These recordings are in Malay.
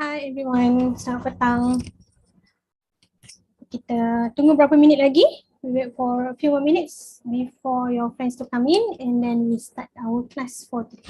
Hi everyone, selamat petang. Kita tunggu berapa minit lagi. We wait for a few more minutes before your friends to come in and then we start our class for today.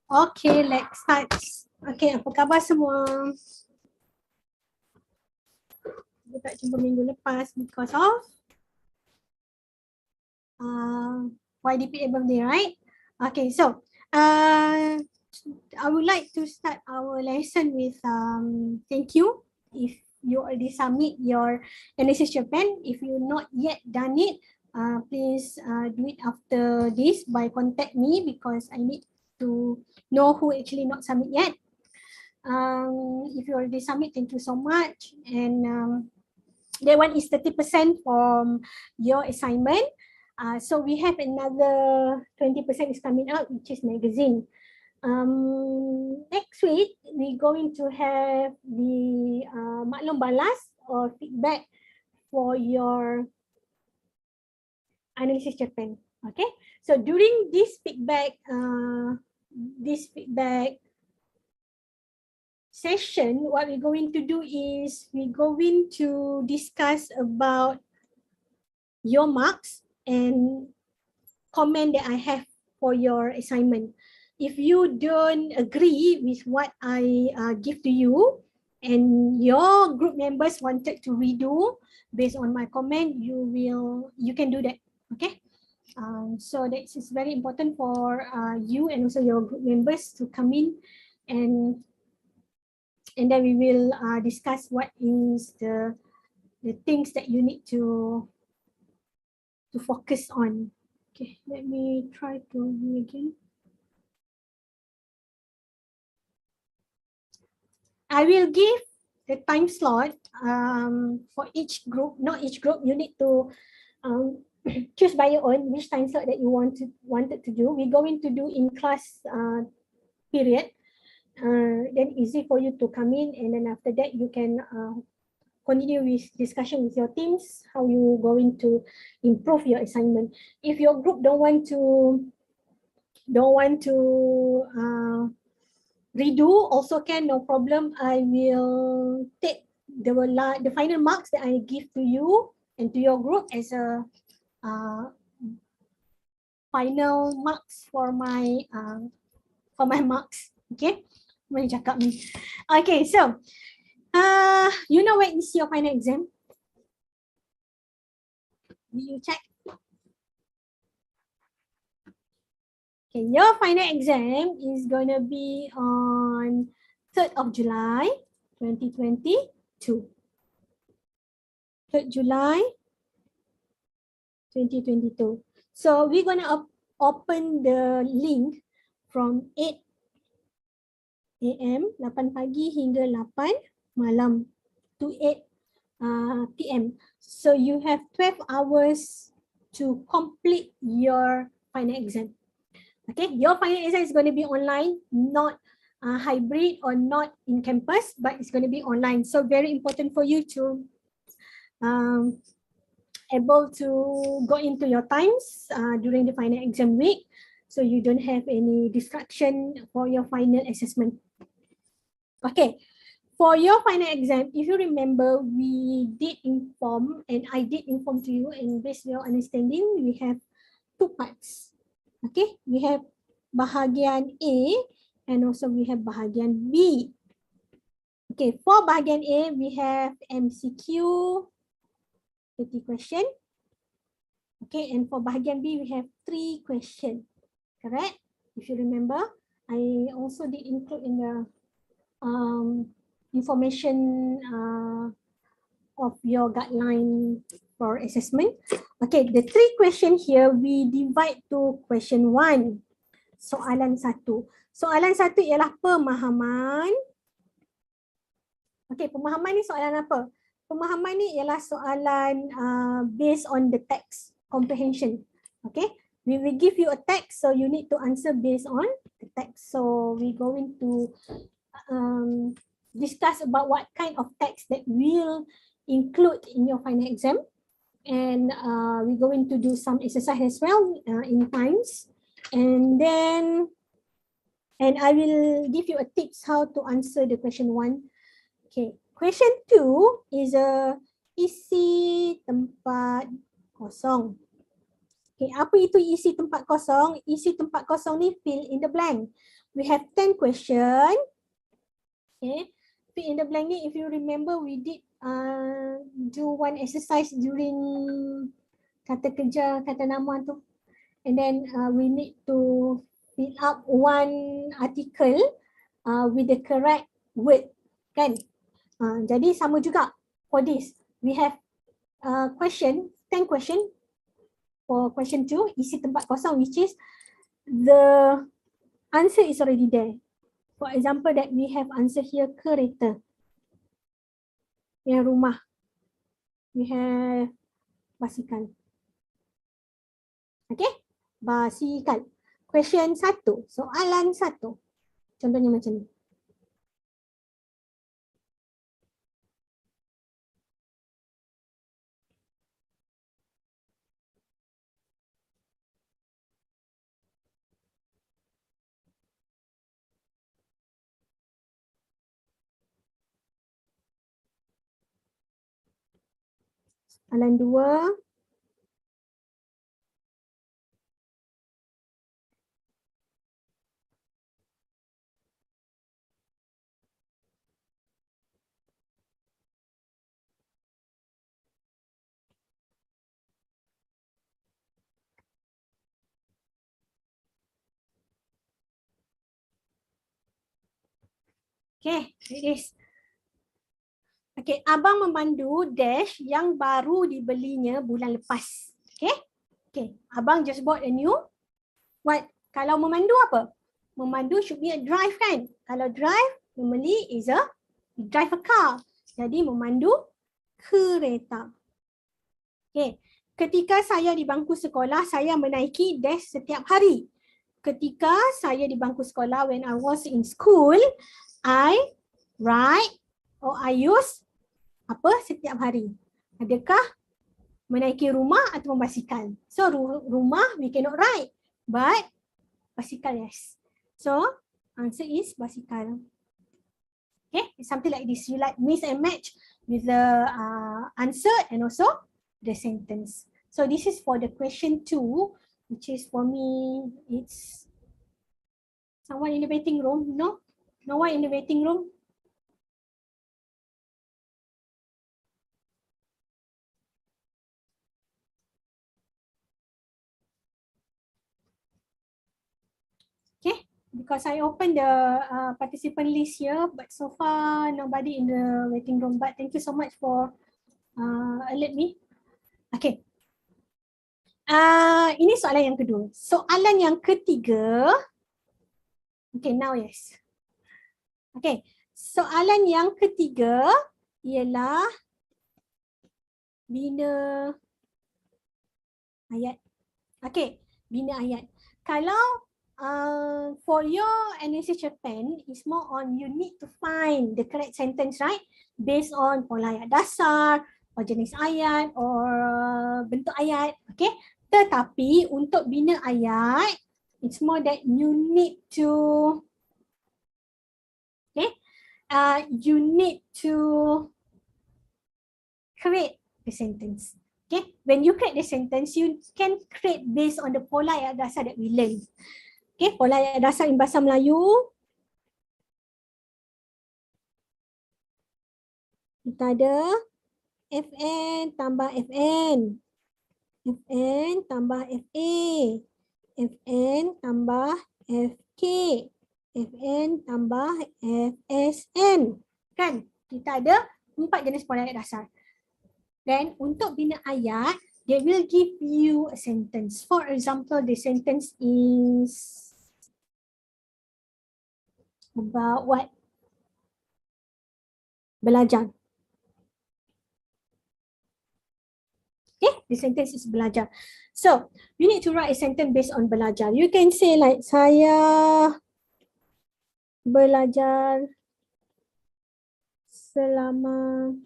Okay, let's start. Okay, apa khabar semua? Kita tak jumpa minggu lepas because of YDPA birthday, right? Okay, so I would like to start our lesson with thank you. If you already submit your NSS Japan, if you not yet done it, please do it after this by contact me because I need to know who actually not submit yet. If you already submit, thank you so much. And that one is 30% from your assignment. So we have another 20% is coming out, which is magazine. Next week, we're going to have the maklum balas or feedback for your analysis Japan. Okay, so during this feedback session, what we're going to do is we're going to discuss about your marks and comment that I have for your assignment. If you don't agree with what I give to you and your group members wanted to redo based on my comment, you can do that. Okay. So that is very important for you and also your group members to come in and then we will discuss what is the things that you need to focus on. Okay, let me try to do again. I will give the time slot for each group, not each group, you need to choose by your own which time slot that you wanted to do. We're going to do in class period. Then easy for you to come in, and then after that you can continue with discussion with your teams, how you going to improve your assignment. If your group don't want to redo, also can, no problem. I will take the final marks that I give to you and to your group as a final marks for my marks. Okay, mana cakap ni? Okay, so you know where is your final exam? Will you check? Okay, your final exam is going to be on 3rd of July 2022. 3rd July 2022. So we're going to open the link from 8 AM, 8 pagi hingga 8 malam to 8 PM. So you have 12 hours to complete your final exam. Okay, your final exam is going to be online, not hybrid or not in campus, but it's going to be online. So very important for you to able to go into your times during the final exam week, so you don't have any distraction for your final assessment. Okay, for your final exam, if you remember, we did inform, and I did inform to you, and based on your understanding, we have 2 parts. Okay, we have bahagian A and also we have bahagian B. Okay, for bahagian A, we have MCQ 30 question. Okay, and for bahagian B, we have 3 question. Correct? If you remember, I also did include in the information of your guideline for assessment. Okay, the 3 question here, we divide to question 1. Soalan 1. Soalan 1 ialah pemahaman. Okay, pemahaman ni soalan apa? Pemahaman ni ialah soalan based on the text, comprehension. Okay, we will give you a text, so you need to answer based on the text. So we're going to discuss about what kind of text that will include in your final exam, and we're going to do some exercise as well in times, and I will give you a tips how to answer the question 1. Okay, question 2 is isi tempat kosong. Okay, apa itu isi tempat kosong? Isi tempat kosong ni fill in the blank. We have 10 question. Okay, fill in the blank ni, if you remember, we did do one exercise during kata kerja, kata nama tu, and then we need to fill up one article with the correct word, kan? Jadi sama juga for this. We have question, 10 question for question 2, isi tempat kosong, which is the answer is already there. For example, that we have answer here, kereta. Yang rumah. We have basikal. Okay, basikal. Question 1, soalan 1. Contohnya macam ni. Soalan 2. Okay, it is. Okay, abang memandu dash yang baru dibelinya bulan lepas. Okay, okay, abang just bought a new. What? Kalau memandu apa? Memandu should be a drive, kan? Kalau drive, normally is a drive a car. Jadi memandu kereta. Okay. Ketika saya di bangku sekolah, saya menaiki desk setiap hari. Ketika saya di bangku sekolah, when I was in school, I ride or I use apa setiap hari. Adakah menaiki rumah atau basikal? So rumah we cannot ride, but basikal yes. So answer is basikal. Okay, something like this. You like mix and match with the answer and also the sentence. So this is for the question 2, which is for me, it's someone in the waiting room. No? No one in the waiting room? Okay, because I opened the participant list here, but so far nobody in the waiting room. But thank you so much for alert me. Okay. Ini soalan yang kedua. Soalan yang ketiga. Okay, now yes. Okay, soalan yang ketiga ialah bina ayat. Okay, bina ayat. Kalau for your analysis Japan, it's more on you need to find the correct sentence, right? Based on pola ayat dasar, or jenis ayat, or bentuk ayat. Okay, tetapi untuk bina ayat, it's more that you need to, okay, you need to create the sentence. Okay, when you create the sentence, you can create based on the pola ayat dasar that we learn. Okay, pola ayat dasar in bahasa Melayu. Kita ada FN tambah FN. FN tambah FA. FN tambah FK. FN tambah FSN. Kan? Kita ada 4 jenis pola ayat dasar. Dan untuk bina ayat, they will give you a sentence. For example, the sentence is about what? Belajar. Okay, the sentence is belajar. So, you need to write a sentence based on belajar. You can say like, saya belajar selama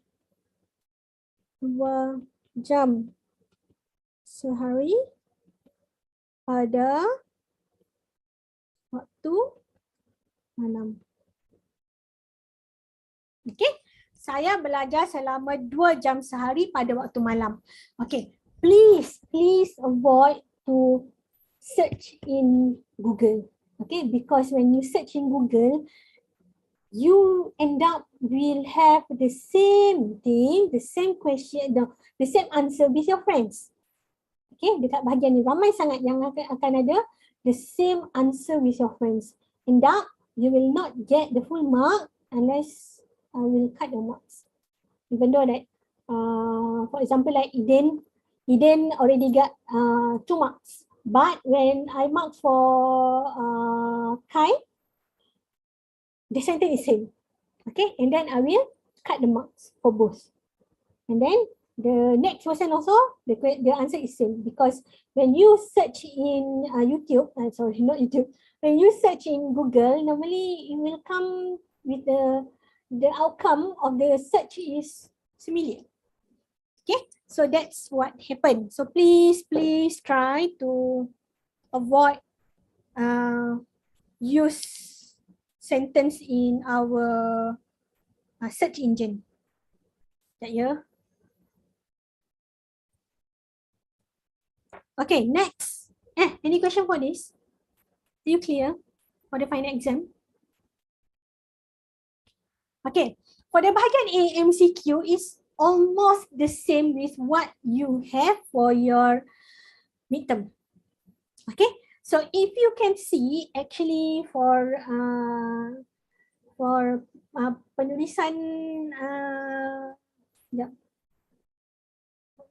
2 jam sehari pada waktu malam. Okay, saya belajar selama 2 jam sehari pada waktu malam. Okay, please avoid to search in Google. Okay, because when you search in Google, you end up will have the same thing, the same question, the same answer with your friends. Okay, dekat bahagian ni ramai sangat yang akan ada the same answer with your friends. End up, you will not get the full mark unless I will cut the marks. Even though that, for example, like Eden already got 2 marks. But when I mark for Kai, the sentence is same. Okay, and then I will cut the marks for both. And then the next person also, the answer is same, because when you search in YouTube, sorry, not YouTube, when you search in Google, normally it will come with the outcome of the search is similar. Okay, so that's what happened. So please try to avoid use sentence in our search engine. That ya. Okay, next. Any question for this? Are you clear for the final exam? Okay, for the bahagian A, MCQ is almost the same with what you have for your midterm. Okay, so if you can see, actually for penulisan,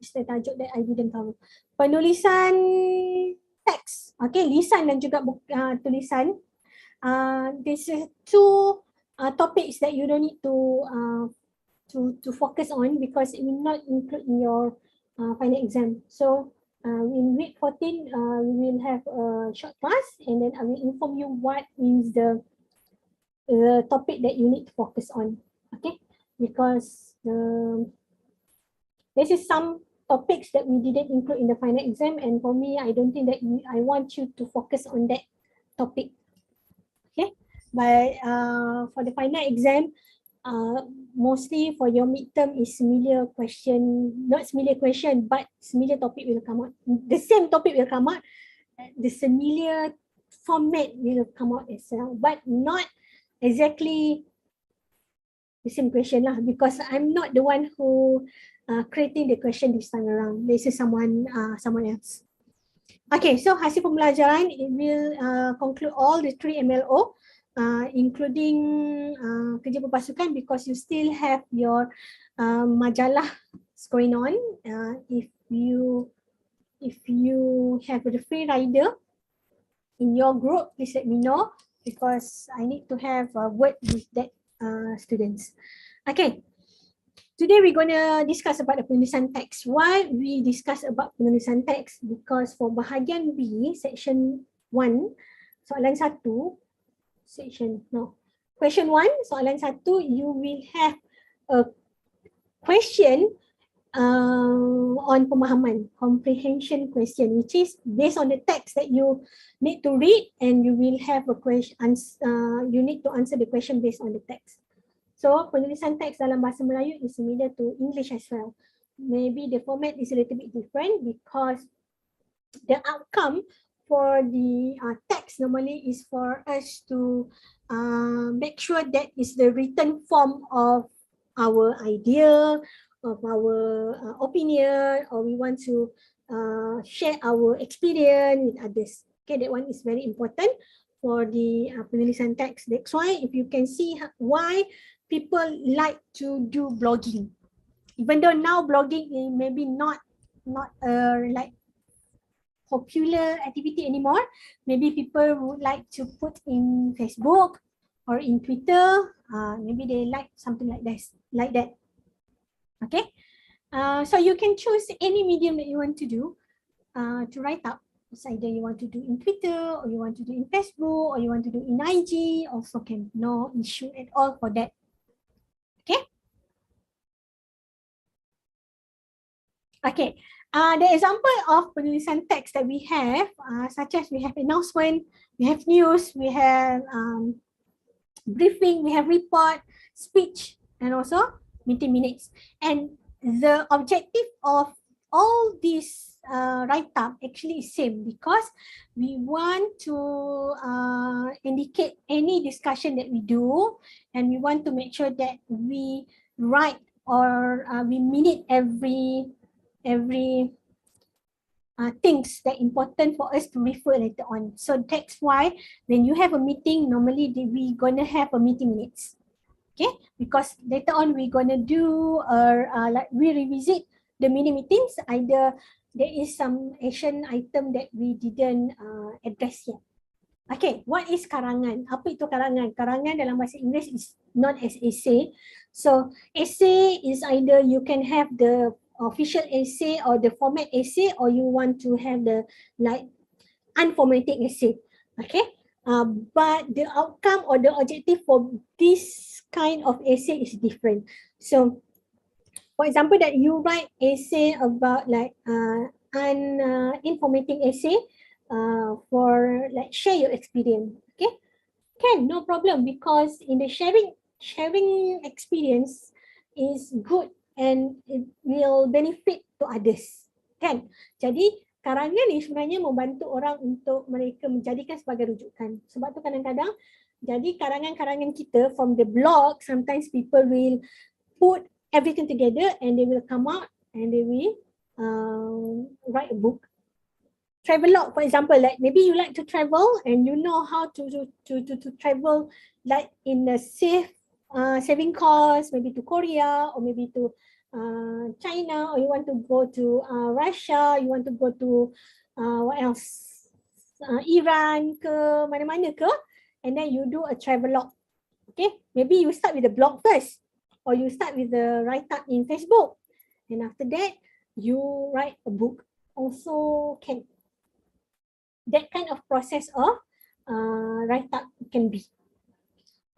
the tajuk that I didn't tahu. Penulisan teks, okay, lisan dan juga tulisan. This is 2 topics that you don't need to to focus on because it will not include in your final exam. So in week 14, we will have a short class, and then I will inform you what is the topic that you need to focus on. Okay, because this is some topics that we didn't include in the final exam, and for me, I don't think that I want you to focus on that topic. Okay, but for the final exam, mostly for your midterm is similar question, not similar question, but similar topic will come out. The same topic will come out, the similar format will come out as well, but not exactly the same question lah, because I'm not the one who creating the question this time around. This is someone else. Okay, so hasil pembelajaran, it will conclude all the 3 MLO, including kerja berpasukan, because you still have your majalah going on. If you have a free rider in your group, please let me know, because I need to have a word with that students. Okay, today we're going to discuss about the penulisan teks. Why we discuss about penulisan teks? Because for bahagian B, section 1, soalan 1, question 1, soalan 1, you will have a question on pemahaman, comprehension question, which is based on the text that you need to read, and you will have a question, you need to answer the question based on the text. So penulisan teks dalam bahasa Melayu is similar to English as well. Maybe the format is a little bit different because the outcome for the text normally is for us to make sure that is the written form of our idea, of our opinion, or we want to share our experience with others. Okay, that one is very important for the penulisan teks. That's why if you can see why people like to do blogging, even though now blogging is maybe not like popular activity anymore. Maybe people would like to put in Facebook or in Twitter. Maybe they like something like this, like that. Okay, so you can choose any medium that you want to do to write up. It's either you want to do in Twitter, or you want to do in Facebook, or you want to do in IG. Also can, no issue at all for that. Okay. Okay. The example of penulisan teks that we have, such as we have announcement, we have news, we have briefing, we have report, speech, and also meeting minutes. And the objective of all these write-up actually is same, because we want to indicate any discussion that we do, and we want to make sure that we write or we minute every things that important for us to refer later on. So that's why when you have a meeting, normally we gonna have a meeting minutes. Okay, because later on we're gonna do like we revisit the mini meetings. Either there is some action item that we didn't address yet. Okay, what is karangan? Apa itu karangan? Karangan dalam bahasa Inggeris is known as essay. So essay is either you can have the official essay or the format essay, or you want to have the like unformatted essay. Okay, but the outcome or the objective for this kind of essay is different. So for example, that you write essay about like informative essay for like share your experience. Okay, can, no problem, because in the sharing experience is good and it will benefit to others, kan? Jadi karangan ni sebenarnya membantu orang untuk mereka menjadikan sebagai rujukan. Sebab tu kadang-kadang jadi karangan-karangan kita from the blog, sometimes people will put everything together and they will come out and they will write a book. Travelog, for example, like maybe you like to travel and you know how to travel like in a safe saving cost, maybe to Korea or maybe to China, or you want to go to Russia, you want to go to what else, Iran ke mana-mana ke, and then you do a travelog. Okay, maybe you start with the blog first. or you start with the write-up in Facebook. And after that, you write a book. Also can, that kind of process of write-up can be.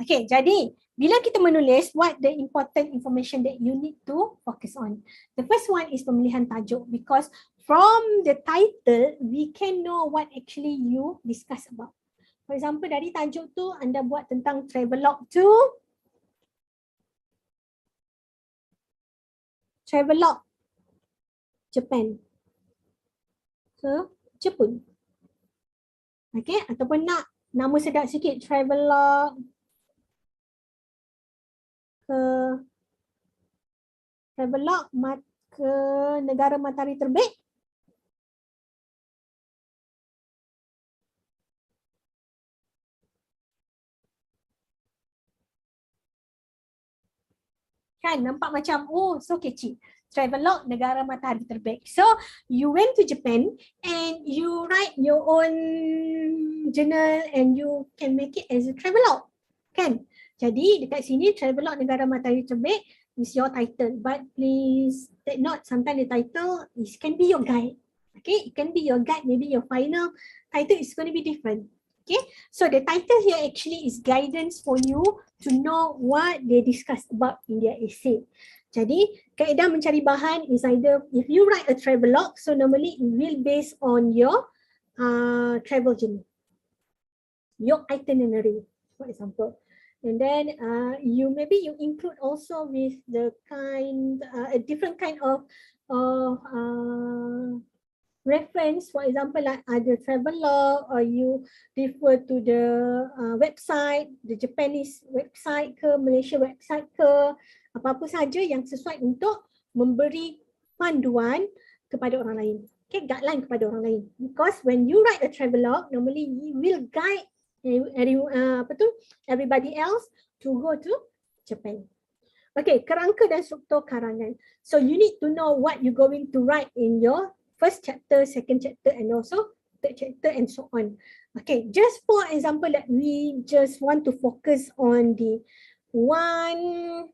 Okay, jadi bila kita menulis, what the important information that you need to focus on? The first one is pemilihan tajuk, because from the title, we can know what actually you discuss about. For example, dari tajuk tu, anda buat tentang travelogue Japan. So, Jepun. Okay, ataupun nak nama sedap sikit, travelogue ke negara matahari terbit. Kan nampak macam, oh so catchy. Travelogue negara matahari terbit. So you went to Japan and you write your own journal and you can make it as a travelogue. Kan? Jadi dekat sini travelogue negara matahari terbit is your title, but please take note, sometimes the title is can be your guide. Okay, it can be your guide, maybe your final title is going to be different. Okay, so the title here actually is guidance for you to know what they discuss about in their essay. Jadi, kaedah mencari bahan is either, if you write a travelogue, so normally it will based on your travel journey, your itinerary, for example. And then you include also with the a different kind of reference, for example, like other travelogue, or you refer to the website, the Japanese website ke, Malaysia website ke, apa-apa saja yang sesuai untuk memberi panduan kepada orang lain. Okay, guideline kepada orang lain. Because when you write a travelogue, normally you will guide everybody else to go to Japan. Okay, kerangka dan struktur karangan. So you need to know what you're going to write in your first chapter, second chapter, and also third chapter, and so on. Okay, just for example that we just want to focus on the one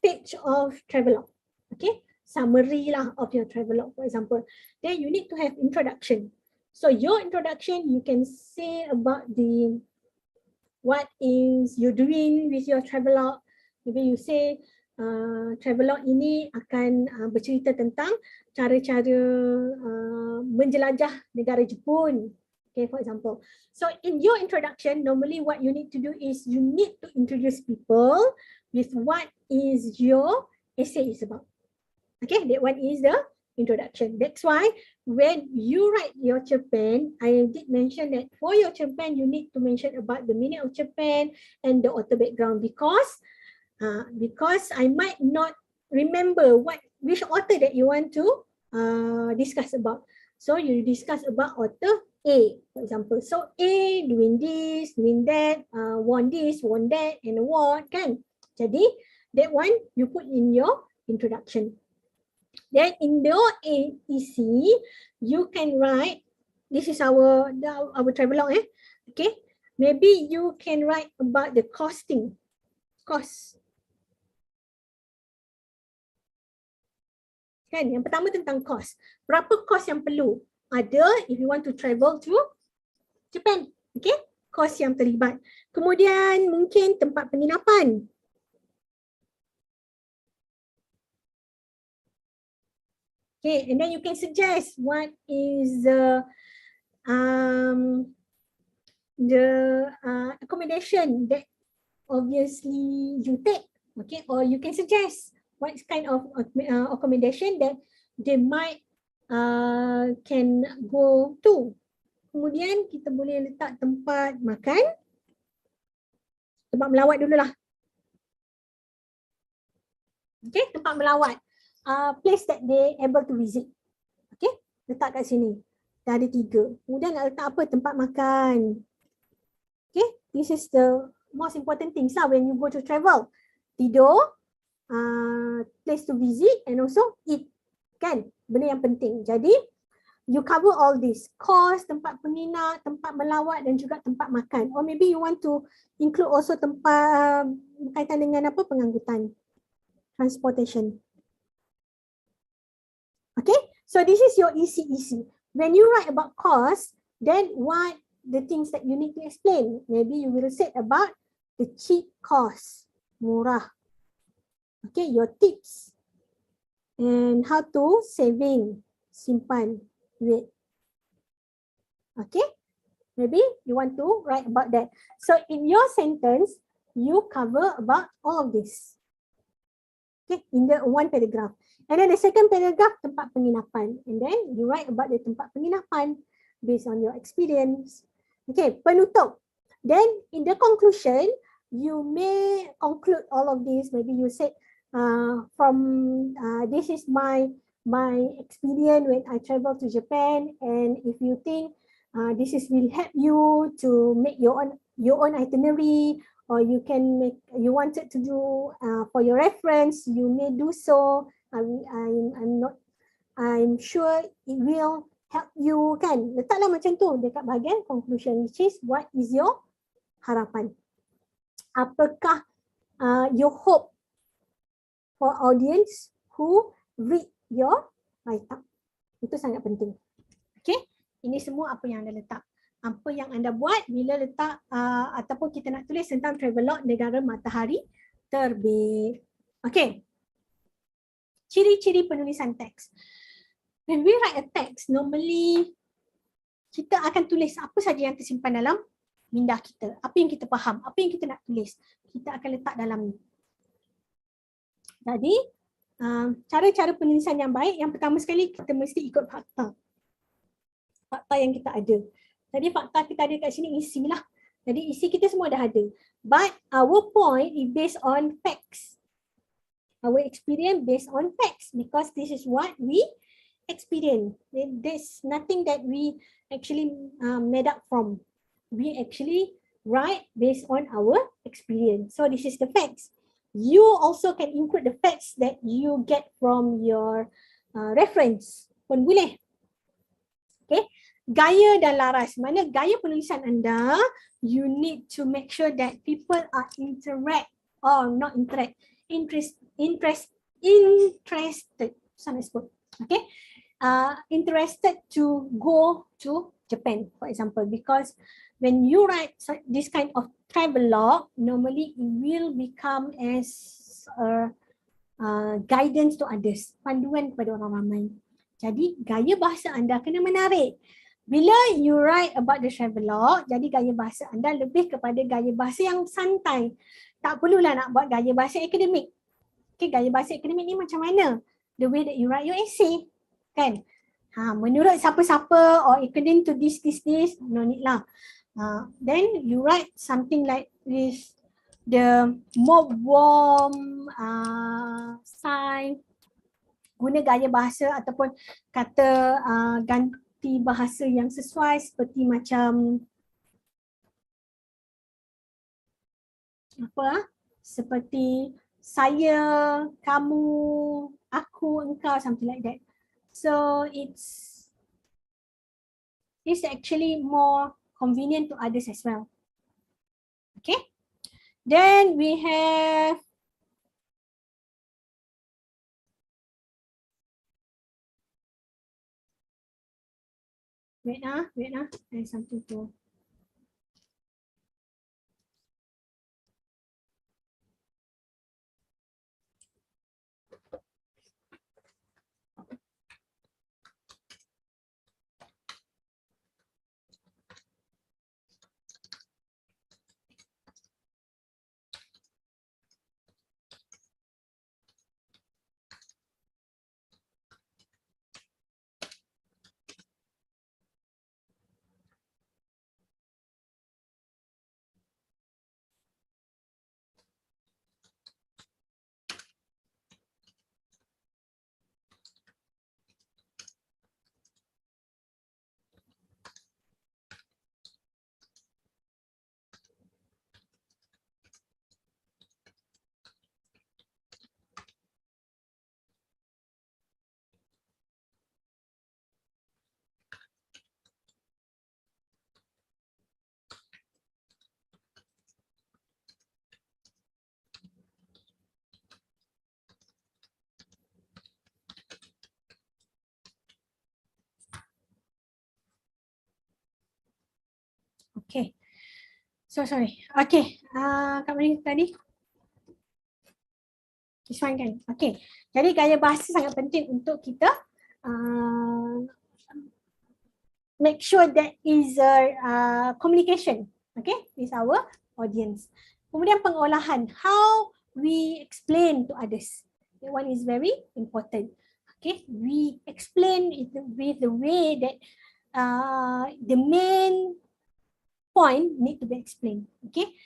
page of travelogue. Okay, summary lah of your travelogue, for example. Then you need to have introduction. So your introduction, you can say about the what is you doing with your travelogue. Maybe you say travelogue ini akan bercerita tentang cara-cara menjelajah negara Jepun. Okay, for example. So in your introduction, normally what you need to do is you need to introduce people with what is your essay is about. Okay, that one is the introduction. That's why when you write your Japan, I did mention that for your Japan, you need to mention about the meaning of Japan and the author background, because I might not remember which author that you want to discuss about. So you discuss about author A, for example. So A doing this, doing that, won this, won that, and award, kan? Jadi that one you put in your introduction. Then in your AEC, you can write, this is our travelogue, okay? Maybe you can write about the cost. Kan, yang pertama tentang cost. Berapa cost yang perlu ada if you want to travel to Japan, okay? Cost yang terlibat. Kemudian mungkin tempat penginapan. Okay, and then you can suggest what is the accommodation that obviously you take, okay? Or you can suggest what kind of accommodation that they might can go to. Kemudian kita boleh letak tempat makan, tempat melawat dululah. Okay, tempat melawat. Place that they able to visit. Okay, letak kat sini. Dah ada 3. Kemudian nak letak apa? Tempat makan. Okay, this is the most important things lah when you go to travel. Tidur, place to visit, and also eat. Kan, benda yang penting. Jadi, you cover all this. Cost, tempat penginap, tempat melawat, dan juga tempat makan. Or maybe you want to include also tempat berkaitan dengan apa? Pengangkutan. transportation. Okay, so this is your EC. When you write about cost, then what the things that you need to explain? Maybe you will say about the cheap cost, murah. Okay, your tips and how to saving, simpan, duit. Okay, maybe you want to write about that. So in your sentence, you cover about all of this. Okay, in the one paragraph. And then the second paragraph, tempat penginapan. And then you write about the tempat penginapan based on your experience. Okay, penutup. Then in the conclusion, you may conclude all of this. Maybe you said, this is my experience when I travel to Japan. And if you think this will help you to make your own itinerary, or you wanted to do for your reference, you may do so. I'm sure it will help you, kan? Letaklah macam tu dekat bahagian conclusion, which is what is your harapan? Apakah your hope for audience who read your write-up? Itu sangat penting. Okay, ini semua apa yang anda letak. Apa yang anda buat bila letak ataupun kita nak tulis tentang travelog negara matahari terbit. Okay. Ciri-ciri penulisan teks. When we write a text, normally kita akan tulis apa saja yang tersimpan dalam minda kita. Apa yang kita faham, apa yang kita nak tulis, kita akan letak dalam ni. Jadi, cara-cara penulisan yang baik, yang pertama sekali kita mesti ikut fakta. Fakta yang kita ada. Jadi fakta kita ada kat sini isi lah. Jadi isi kita semua dah ada. But our point is based on facts. Our experience based on facts, because this is what we experience. There's nothing that we actually made up from. We actually write based on our experience. So this is the facts. You also can include the facts that you get from your reference pun boleh. Okay. Gaya dan laras. Mana gaya penulisan anda, you need to make sure that people are interested. Sana sebut. Okay. Interested to go to Japan, for example, because when you write this kind of travelog, normally it will become as a guidance to others, panduan kepada orang ramai. Jadi gaya bahasa anda kena menarik. Bila you write about the travelog, jadi gaya bahasa anda lebih kepada gaya bahasa yang santai. Tak perlulah nak buat gaya bahasa akademik. Okay, gaya bahasa akademik ni macam mana? The way that you write your essay. Kan? Menurut siapa-siapa or according to this, no need lah. Then you write something like this, the more warm sign, guna gaya bahasa ataupun kata ganti bahasa yang sesuai, seperti macam seperti saya, kamu, aku, engkau, something like that. So it's actually more convenient to others as well. Okay. Then we have wait, there's something to Okay. So sorry. Okay. Kat mana tadi? This one kan. Okay. Jadi gaya bahasa sangat penting untuk kita make sure that is a communication, okay, with our audience. Kemudian pengolahan, how we explain to others. That one is very important. Okay, we explain it with the way that the main point need to be explained. Okay,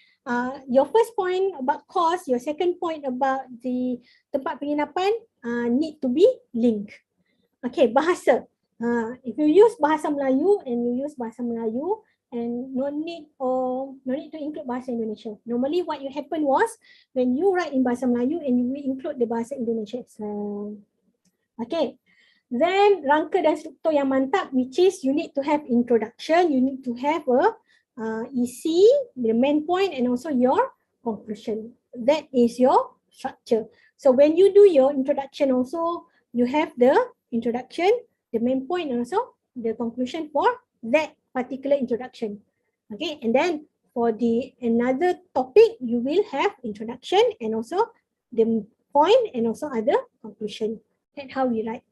your first point about cost, your second point about the tempat penginapan need to be linked. Okay, bahasa. If you use bahasa Melayu and you use bahasa Melayu and no need to include bahasa Indonesia. Normally what you happen was when you write in bahasa Melayu and you will include the bahasa Indonesia. Okay. Then rangka dan struktur yang mantap, which is you need to have introduction, you need to have a EC, the main point, and also your conclusion. That is your structure. So when you do your introduction also, you have the introduction, the main point, and also the conclusion for that particular introduction. Okay, and then for the another topic, you will have introduction and also the point and also other conclusion. That's how we write.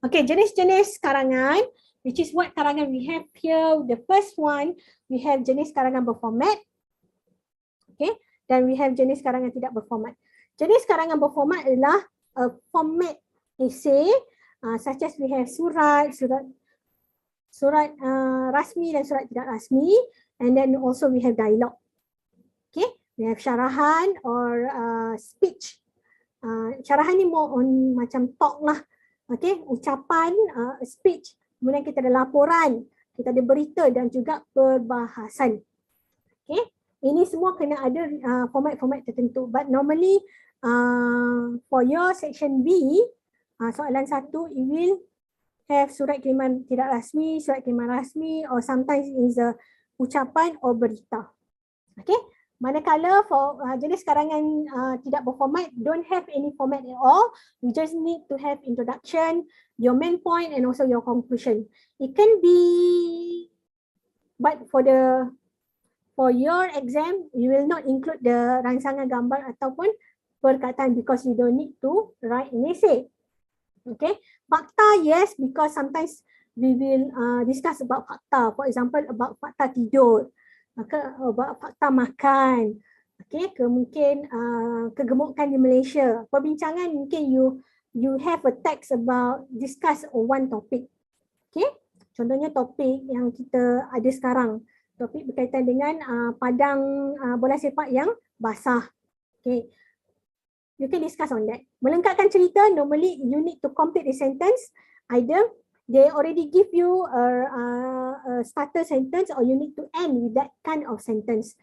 Okay, jenis-jenis karangan, which is what karangan we have here. The first one, we have jenis karangan berformat. Okay, dan we have jenis karangan tidak berformat. Jenis karangan berformat adalah a format essay, such as we have surat rasmi dan surat tidak rasmi, and then also we have dialogue. Okay, we have syarahan or speech. Syarahan ni more on macam talk lah. Okay, ucapan, speech. Kemudian kita ada laporan, kita ada berita dan juga perbahasan. Okay, ini semua kena ada format-format tertentu. But normally for your section B, soalan 1, it will have surat kiriman tidak rasmi, surat kiriman rasmi, or sometimes is a ucapan or berita. Okay, manakala for jenis karangan tidak berformat, don't have any format at all. You just need to have introduction, your main point, and also your conclusion. It can be, but for your exam, you will not include the rangsangan gambar ataupun perkataan because you don't need to write an essay. Okay, fakta yes, because sometimes we will discuss about fakta. For example, about fakta tidur, about fakta makan. Okay, mungkin kegemukan di Malaysia. Perbincangan mungkin you have a text about discuss on one topic. Okay, contohnya topik yang kita ada sekarang, topik berkaitan dengan padang bola sepak yang basah. Okay, you can discuss on that. Melengkapkan cerita, normally you need to complete the sentence. Either they already give you a starter sentence or you need to end with that kind of sentence.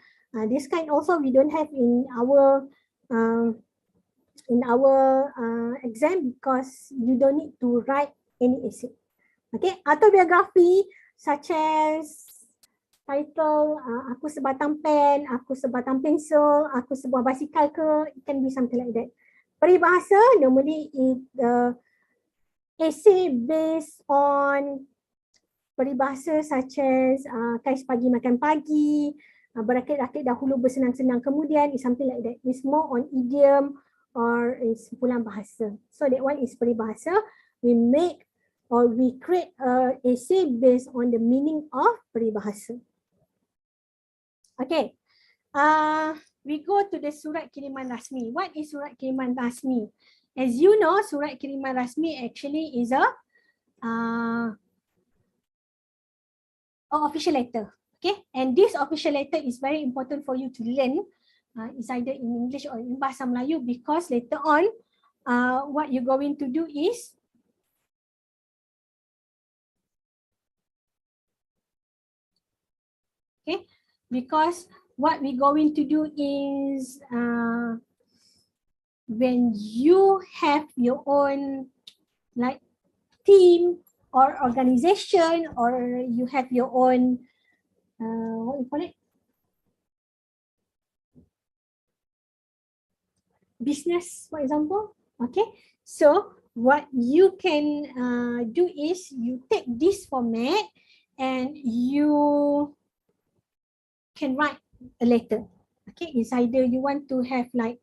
This kind also we don't have in our exam because you don't need to write any essay. Okay, autobiography such as title, aku sebatang pen, aku sebatang pensel, aku sebuah basikal ke, it can be something like that. Peribahasa, normally it essay based on peribahasa such as kais pagi makan pagi, berakit-rakit dahulu bersenang-senang kemudian, is something like that. It's more on idiom or is kumpulan bahasa. So that one is peribahasa. We make or we create a essay based on the meaning of peribahasa. Okay, we go to the surat kiriman rasmi. What is surat kiriman rasmi? As you know, surat kiriman rasmi actually is a official letter. Okay, and this official letter is very important for you to learn. It's either in English or in Bahasa Melayu because later on, what you're going to do is okay. Because what we're going to do is when you have your own like team or organization or you have your own what you call it, business, for example. Okay, so what you can do is you take this format and you can write a letter. Okay, it's either you want to have like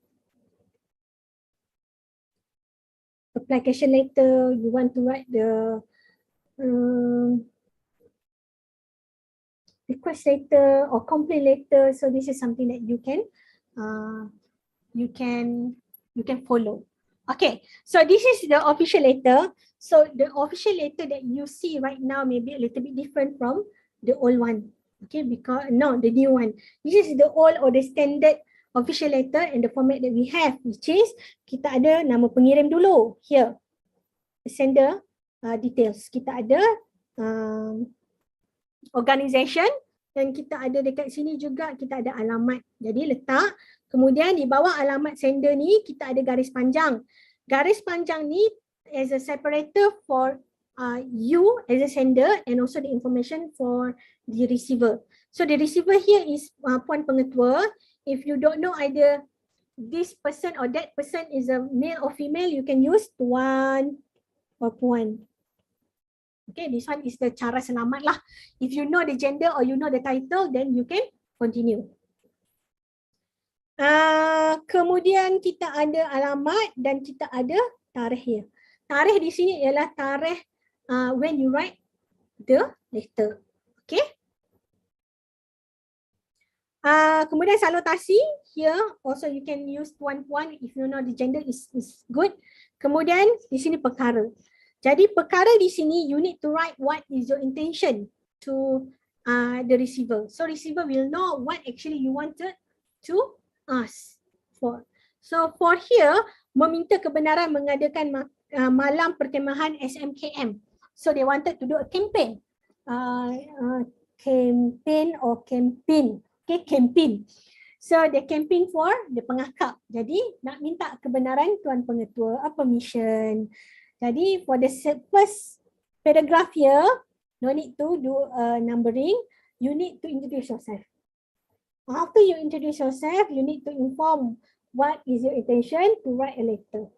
application letter, you want to write the request letter or complaint letter. So this is something that you can you can follow. Okay, so this is the official letter. So the official letter that you see right now may be a little bit different from the old one. Okay, because no, the new one. This is the old or the standard official letter and the format that we have, which is kita ada nama pengirim dulu here, sender details. Kita ada organisation dan kita ada dekat sini juga kita ada alamat. Jadi letak, kemudian di bawah alamat sender ni kita ada garis panjang. Garis panjang ni as a separator for you as a sender and also the information for the receiver. So the receiver here is Puan Pengetua. If you don't know either this person or that person is a male or female, you can use Tuan or Puan. Okay, this one is the cara selamat lah. If you know the gender or you know the title, then you can continue. Kemudian kita ada alamat dan kita ada tarikh here. Tarikh di sini ialah tarikh when you write the letter. Okay. Kemudian salutasi here also you can use puan-puan if you know the gender is good. Kemudian di sini perkara. Jadi perkara di sini you need to write what is your intention to the receiver. So receiver will know what actually you wanted to ask for. So for here, meminta kebenaran mengadakan malam perkemahan SMKM. So they wanted to do a campaign. Campaign or campaign. Okay, campaign. So the campaign for the pengakap. Jadi nak minta kebenaran Tuan Pengetua, permission. Jadi for the first paragraph here, no need to do numbering. You need to introduce yourself. After you introduce yourself, you need to inform what is your intention to write a letter.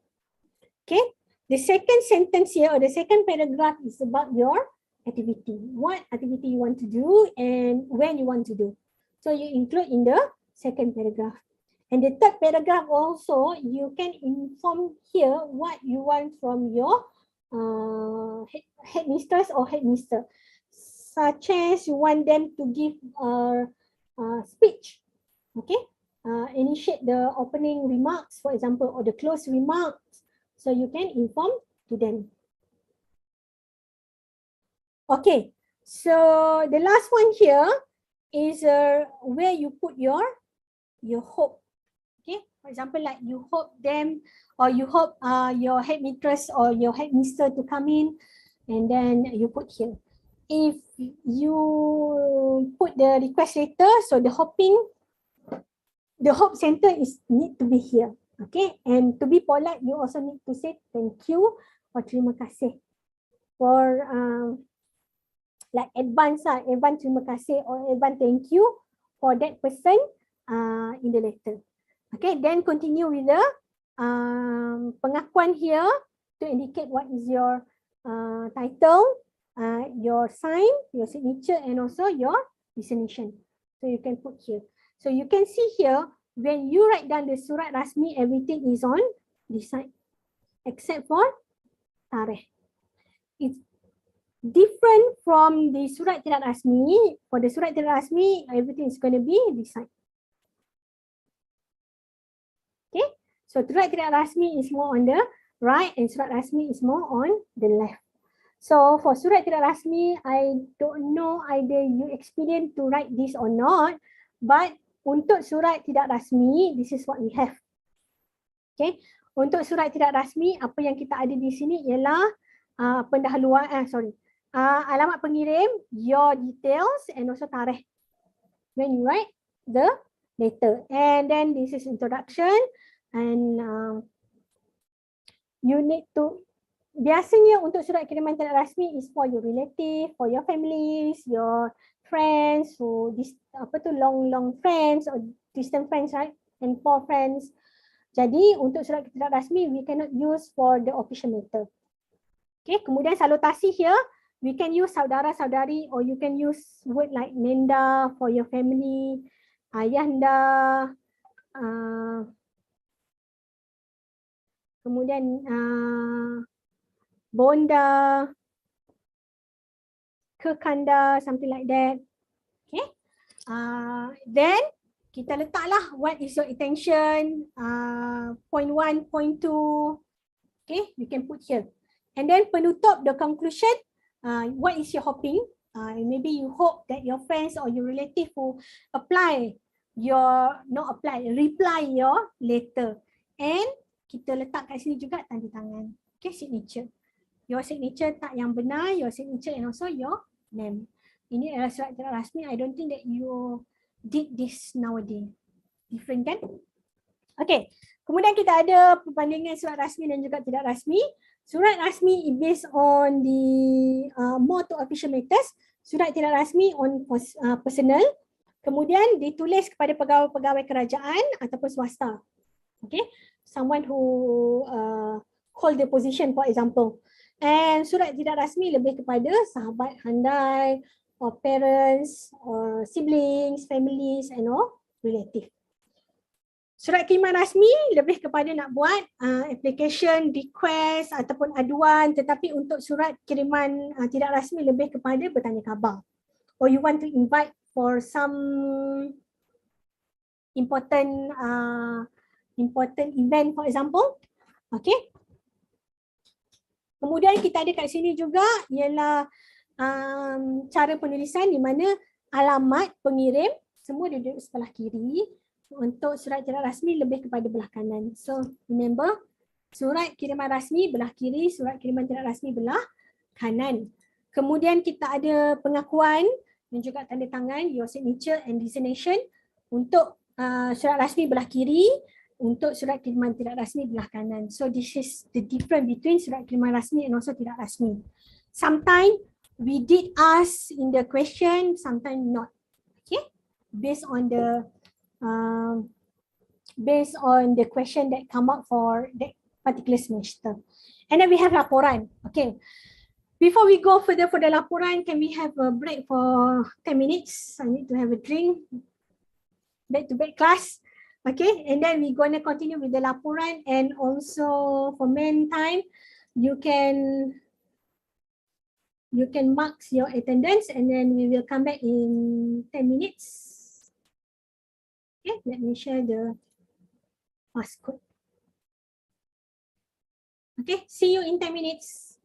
Okay. The second sentence here or the second paragraph is about your activity. What activity you want to do and when you want to do. So you include in the second paragraph. And the third paragraph also, you can inform here what you want from your headmistress or headmister. Such as you want them to give a speech, okay? Initiate the opening remarks, for example, or the close remarks. So you can inform to them. Okay, so the last one here is where you put your hope. Okay, for example, like you hope them or you hope your headmistress or your headmister to come in, and then you put here. If you put the request letter, so the hope center need to be here. Okay, and to be polite, you also need to say thank you or terima kasih for like advance terima kasih or advance thank you for that person in the letter. Okay, then continue with the pengakuan here to indicate what is your title, your sign, your signature, and also your destination. So you can put here. So you can see here, when you write down the surat rasmi, everything is on this side, except for tarikh. It's different from the surat tidak rasmi. For the surat tidak rasmi, everything is going to be this side. Okay, so surat tidak rasmi is more on the right and surat rasmi is more on the left. So for surat tidak rasmi, I don't know either you experience to write this or not, but untuk surat tidak rasmi, this is what we have. Okay, untuk surat tidak rasmi, apa yang kita ada di sini ialah pendahuluan, alamat pengirim, your details and also tarikh when you write the letter. And then this is introduction and you need to, biasanya untuk surat kiriman tidak rasmi is for your relative, for your families, your friends who long friends or distant friends, right? And for friends. Jadi untuk surat tidak rasmi we cannot use for the official letter. Okay, kemudian salutasi here, We can use saudara-saudari, or you can use word like nenda for your family, ayahanda, kemudian bonda, kekanda, something like that. Okay. Then kita letaklah what is your intention, point 1, point 2. Okay, you can put here. And then penutup, the conclusion, what is your hoping? Maybe you hope that your friends or your relative will reply your letter. And kita letak kat sini juga tanda tangan. Okay, signature. Your signature tak yang benar, your signature and also your name. Ini adalah surat tidak rasmi. I don't think that you did this nowadays. Different kan? Okay. Kemudian kita ada perbandingan surat rasmi dan juga tidak rasmi. Surat rasmi is based on the more to official matters. Surat tidak rasmi on personal. Kemudian ditulis kepada pegawai-pegawai kerajaan ataupun swasta. Okay. Someone who hold the position, for example. And surat tidak rasmi lebih kepada sahabat handai, or parents, or siblings, families and all relative. Surat kiriman rasmi lebih kepada nak buat application, request ataupun aduan, tetapi untuk surat kiriman tidak rasmi lebih kepada bertanya khabar. Or you want to invite for some important event, for example. Okay. Kemudian kita ada kat sini juga ialah cara penulisan di mana alamat pengirim semua duduk sebelah kiri. Untuk surat tidak rasmi lebih kepada belah kanan. So remember, surat kiriman rasmi belah kiri, surat kiriman tidak rasmi belah kanan. Kemudian kita ada pengakuan dan juga tanda tangan, your signature and designation untuk surat rasmi belah kiri, untuk surat kiriman tidak rasmi belah kanan. So this is the difference between surat kiriman rasmi and also tidak rasmi. Sometimes we did ask in the question, sometimes not. Okay, based on the question that come up for that particular semester. And then we have laporan. Okay. Before we go further for the laporan, can we have a break for 10 minutes? I need to have a drink. Back to back class. Okay. And then we're going to continue with the laporan, and also for main time, you can mark your attendance, and then we will come back in 10 minutes. Okay, let me share the passcode. Okay, see you in 10 minutes.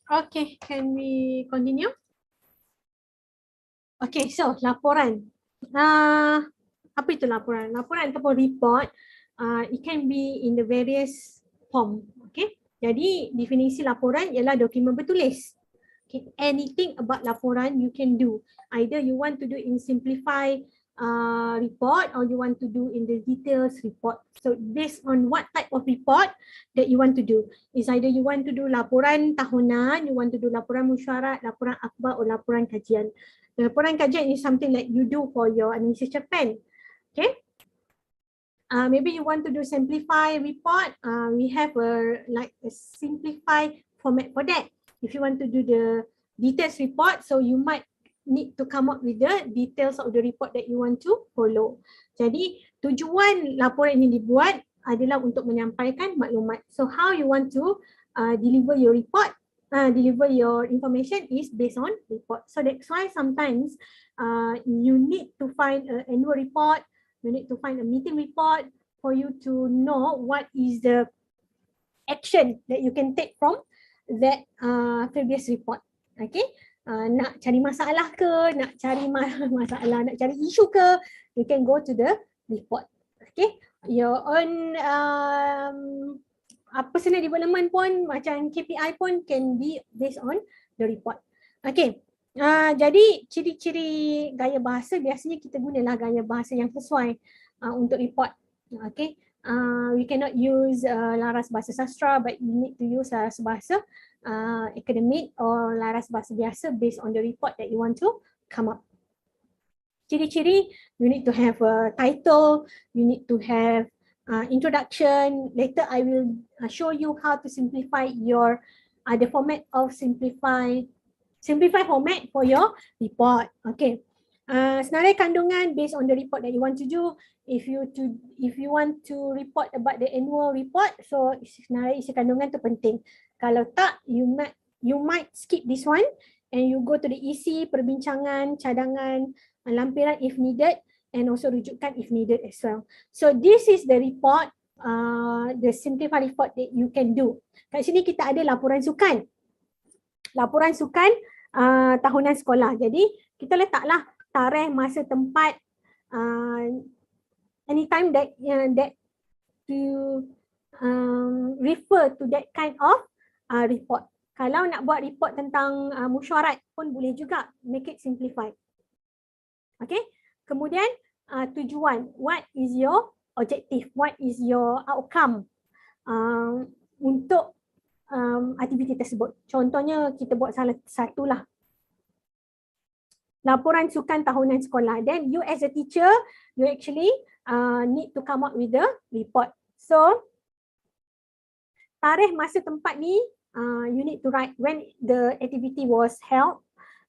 Okay, can we continue? Okay, so laporan. Apa itu laporan? Laporan ataupun report, it can be in the various form. Okay, jadi definisi laporan ialah dokumen bertulis. Okay, anything about laporan you can do. Either you want to do in simplified report or you want to do in the details report. So based on what type of report that you want to do. Is either you want to do laporan tahunan, you want to do laporan mesyuarat, laporan akhbar or laporan kajian. Laporan kajian is something like you do for your administration pen. Okay. Maybe you want to do simplify report. We have a simplified format for that. If you want to do the details report, so you might need to come up with the details of the report that you want to follow. Jadi tujuan laporan ini dibuat adalah untuk menyampaikan maklumat. So how you want to deliver your report, deliver your information is based on report. So that's why sometimes you need to find an annual report. You need to find a meeting report for you to know what is the action that you can take from that previous report. Okay, nak cari masalah ke, nak cari masalah, nak cari isu ke, you can go to the report. Okay, your own personal development pun macam KPI pun can be based on the report. Okay. Jadi ciri-ciri gaya bahasa biasanya kita gunalah gaya bahasa yang sesuai untuk report. Okay, we cannot use laras bahasa sastra, but you need to use laras bahasa akademik or laras bahasa biasa based on the report that you want to come up. Ciri-ciri, you need to have a title, you need to have introduction. Later I will show you how to simplify your the format of simplified format for your report. Okay. Senarai kandungan based on the report that you want to do. If you want to report about the annual report, so senarai isi kandungan tu penting. Kalau tak, you might skip this one and you go to the isi, perbincangan, cadangan, lampiran if needed, and also rujukan if needed as well. So this is the report, the simplified report that you can do. Kat sini kita ada laporan sukan. Laporan sukan tahunan sekolah. Jadi kita letaklah tarikh, masa, tempat, anytime that to refer to that kind of report. Kalau nak buat report tentang mesyuarat pun boleh juga, make it simplified. Okay. Kemudian tujuan, what is your objective, what is your outcome untuk aktiviti tersebut. Contohnya kita buat salah satu lah. Laporan sukan tahunan sekolah. Then you as a teacher, you actually need to come up with the report. So tarikh, masa, tempat ni you need to write when the activity was held,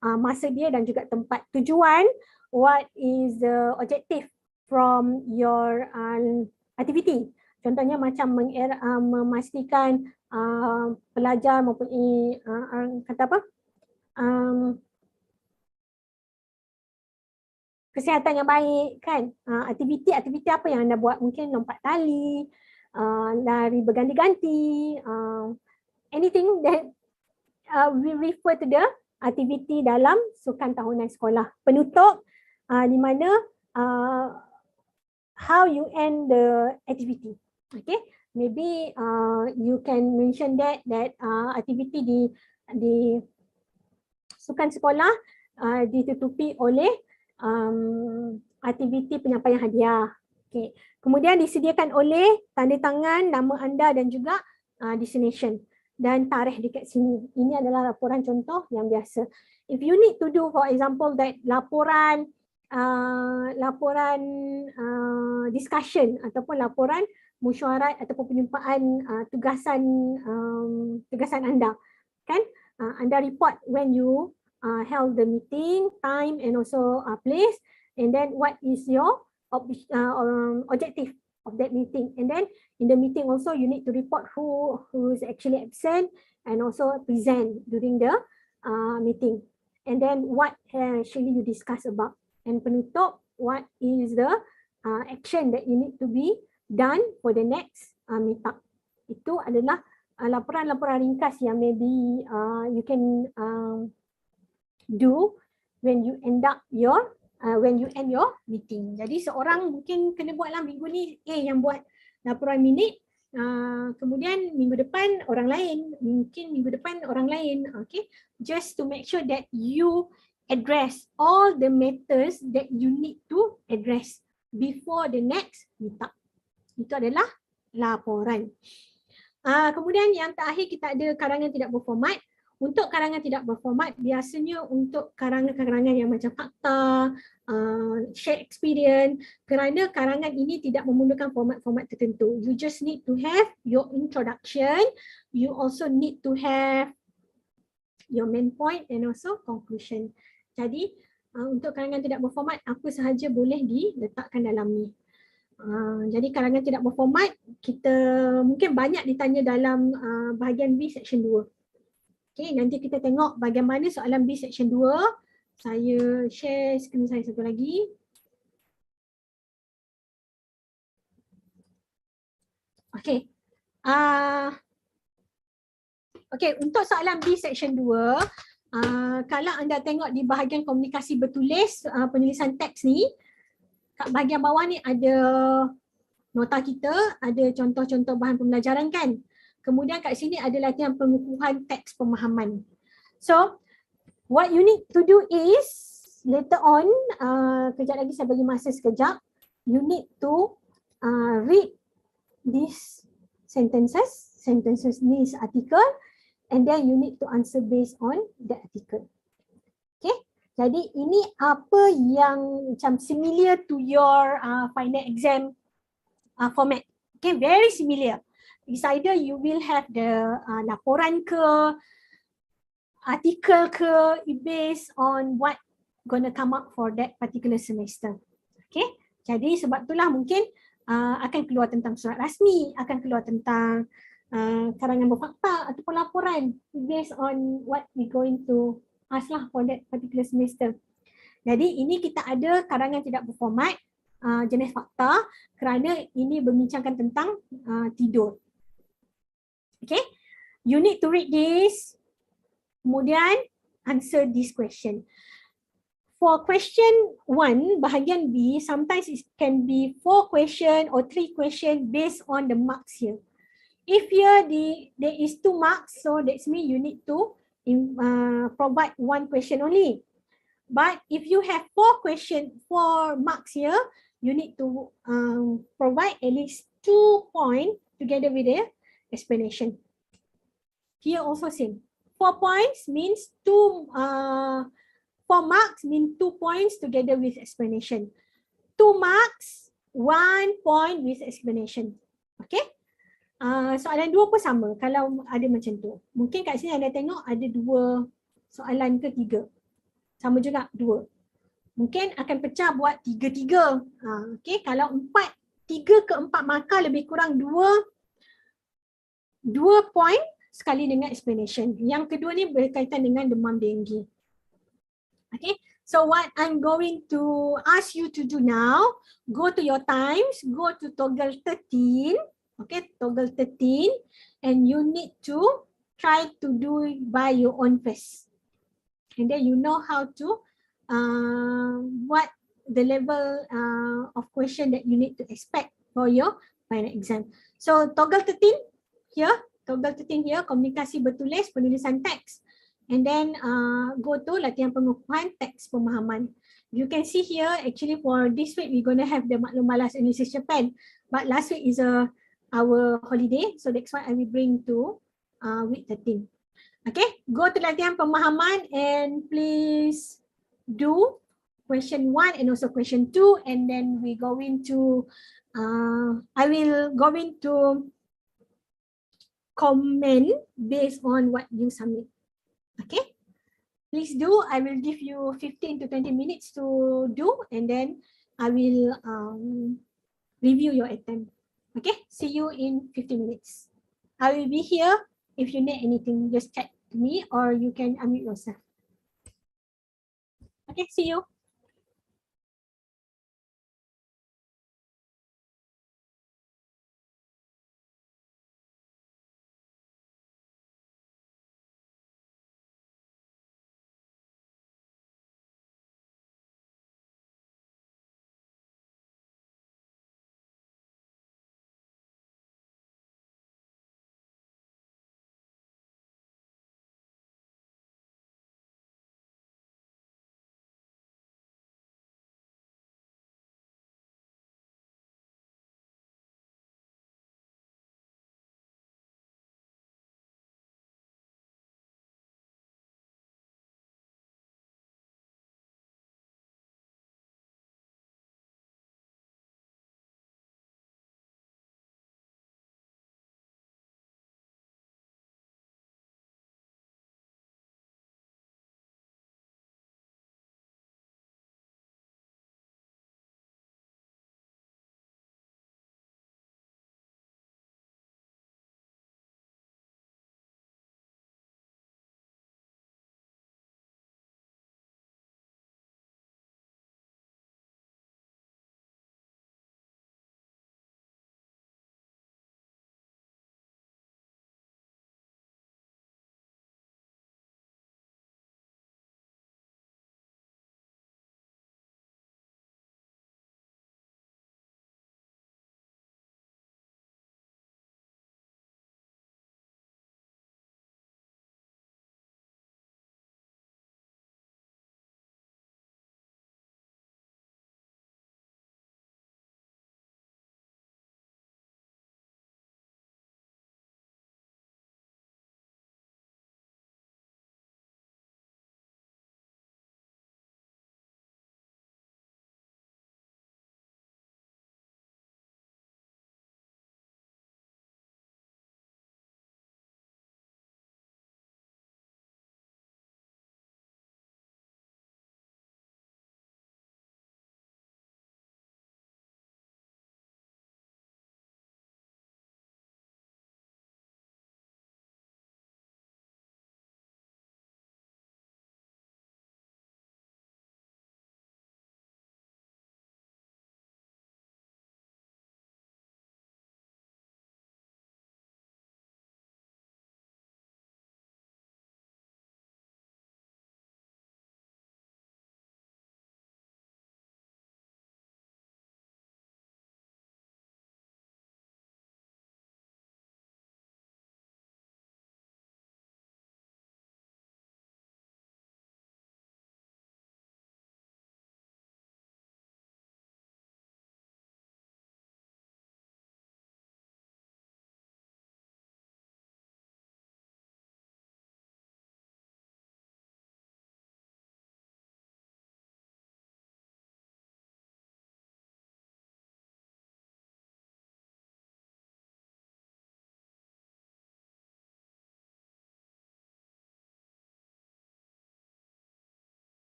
masa dia dan juga tempat. Tujuan, what is the objective from your activity. Contohnya macam memastikan pelajar mempunyai kata apa? Kesihatan yang baik kan. Aktiviti apa yang anda buat? Mungkin lompat tali, lari berganti-ganti, anything that we refer to the aktiviti dalam sukan tahunan sekolah. Penutup di mana how you end the activity. Okay, maybe you can mention that activity di sukan sekolah ditutupi oleh aktiviti penyampaian hadiah. Okay. Kemudian disediakan oleh tanda tangan, nama anda dan juga destination dan tarikh dekat sini. Ini adalah laporan contoh yang biasa. If you need to do, for example, that laporan discussion ataupun laporan mesyuarat ataupun penyumpaan tugasan anda, kan? Anda report when you held the meeting, time and also place, and then what is your objective of that meeting, and then in the meeting also you need to report who is actually absent and also present during the meeting, and then what actually you discuss about, and penutup, what is the action that you need to be done for the next meetup. Itu adalah laporan-laporan ringkas yang maybe you can do when you end your meeting. Jadi seorang mungkin kena buatlah minggu ni yang buat laporan minit, kemudian minggu depan orang lain, mungkin minggu depan orang lain. Okay, just to make sure that you address all the matters that you need to address before the next meetup. Itu adalah laporan. Kemudian yang terakhir kita ada karangan tidak berformat. Untuk karangan tidak berformat, biasanya untuk karangan-karangan yang macam fakta, share experience, kerana karangan ini tidak memerlukan format-format tertentu. You just need to have your introduction, you also need to have your main point and also conclusion. Jadi untuk karangan tidak berformat, apa sahaja boleh diletakkan dalam ni. Jadi karangan tidak berformat, kita mungkin banyak ditanya dalam bahagian B section 2. Okay, nanti kita tengok bagaimana soalan B section 2. Saya share skrin saya satu lagi. Okay. Okay, untuk soalan B section 2, kalau anda tengok di bahagian komunikasi bertulis, penulisan teks ni, kat bahagian bawah ni ada nota kita, ada contoh-contoh bahan pembelajaran kan. Kemudian kat sini ada latihan pengukuhan teks pemahaman. So, what you need to do is, later on, kejap lagi saya bagi masa sekejap, you need to read these sentences. Sentences ni is article, and then you need to answer based on the article. Okay, jadi ini apa yang macam similar to your final exam format. Okay, very similar. It's either you will have the laporan ke, artikel ke, based on what gonna come up for that particular semester. Okay, jadi sebab itulah mungkin akan keluar tentang surat rasmi, akan keluar tentang karangan berfakta ataupun laporan based on what we going to ask lah for that particular semester. Jadi ini kita ada karangan tidak berformat jenis fakta kerana ini berbincangkan tentang tidur. Okay, you need to read this, kemudian answer this question. For question 1, bahagian B, sometimes it can be 4 question or 3 question based on the marks here. If here there is 2 marks, so that's mean you need to provide 1 question only. But if you have 4 marks here, you need to provide at least 2 points together with the explanation. Here also same. 4 points means 4 marks mean 2 points together with explanation. 2 marks, 1 point with explanation. Okay? Soalan 2 pun sama kalau ada macam tu. Mungkin kat sini anda tengok ada 2 soalan ke 3. Sama juga 2. Mungkin akan pecah buat 3-3. Okay, kalau 3 ke 4 markah lebih kurang 2 point sekali dengan explanation. Yang kedua ni berkaitan dengan demam denggi. Okay, so what I'm going to ask you to do now, go to your times, go to toggle 13. Okay, toggle 13, and you need to try to do it by your own pace. And then you know how to, what the level of question that you need to expect for your final exam. So toggle 13 here, komunikasi bertulis, penulisan teks. And then go to latihan pengukuhan teks pemahaman. You can see here, actually for this week, we're going to have the maklum malas analysis Japan. But last week is our holiday, so that's why I will bring to week 13. Okay, go to latihan pemahaman and please do question 1 and also question 2, and then we go into I will go into comment based on what you submit. Okay, please do. I will give you 15 to 20 minutes to do, and then I will review your attempt. Okay, see you in 15 minutes. I will be here. If you need anything, just chat to me or you can unmute yourself. Okay, see you.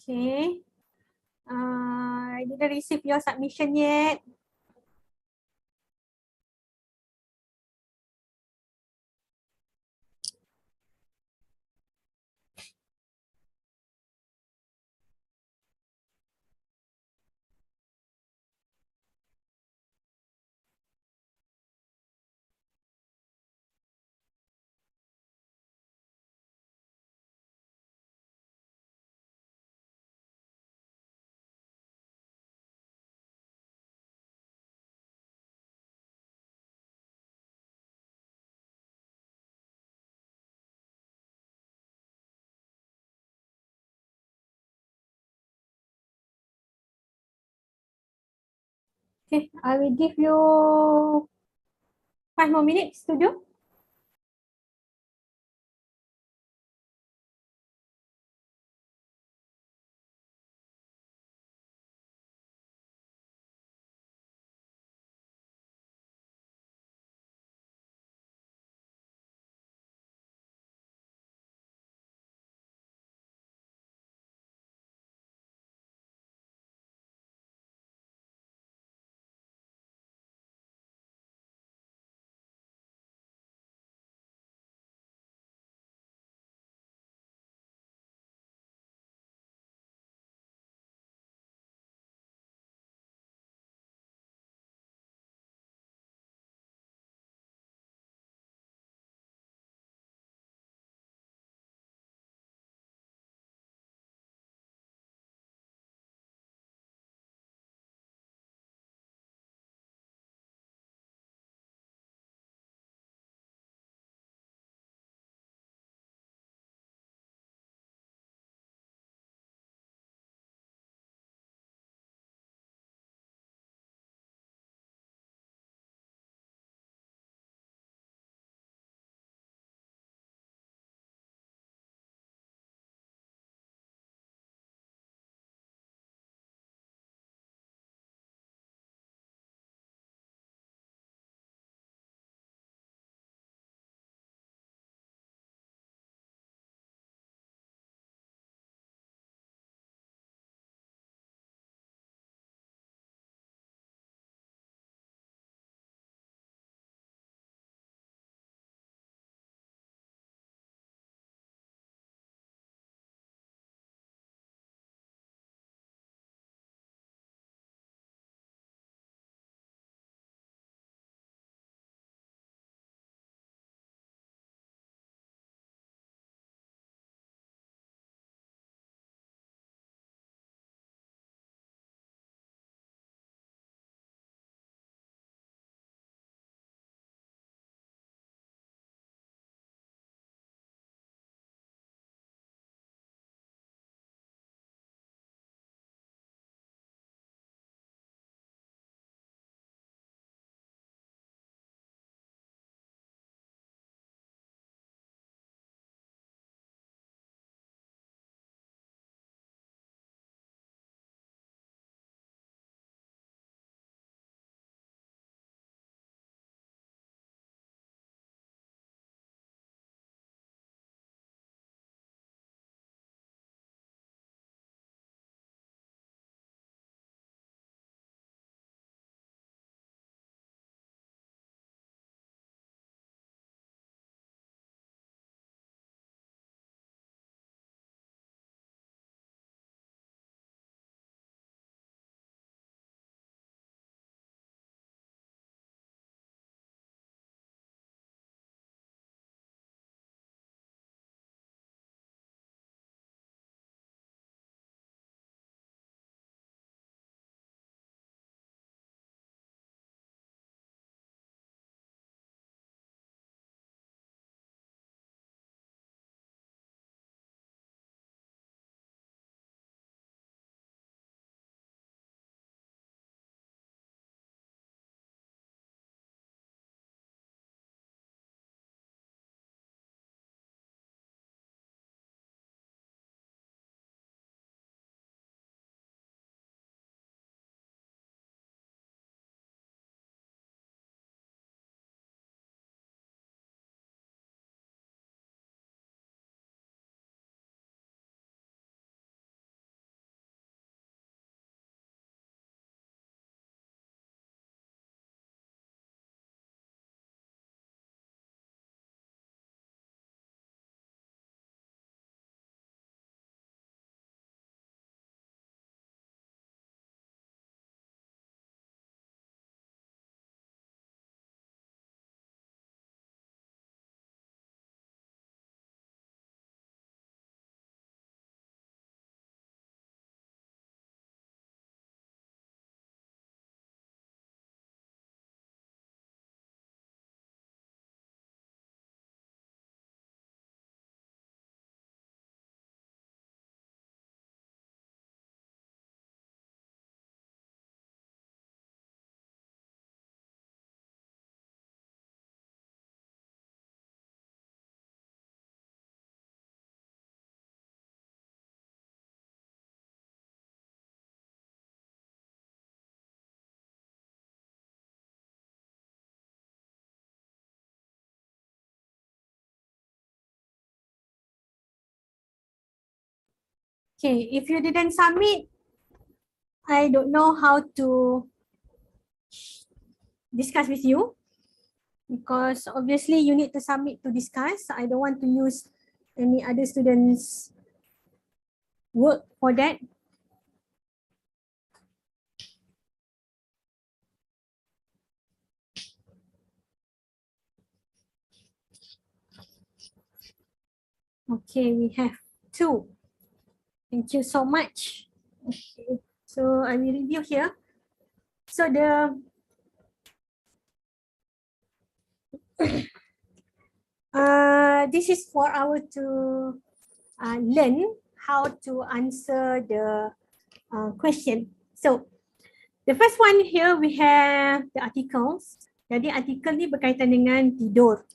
Okay. I didn't receive your submission yet. Okay, I will give you 5 more minutes to do. Okay, if you didn't submit, I don't know how to discuss with you because obviously you need to submit to discuss. I don't want to use any other students' work for that. Okay, we have 2. Thank you so much. Okay, so I will review here. So this is for our to learn how to answer the question. So the first one here we have the articles. Jadi artikel ni berkaitan dengan tidur.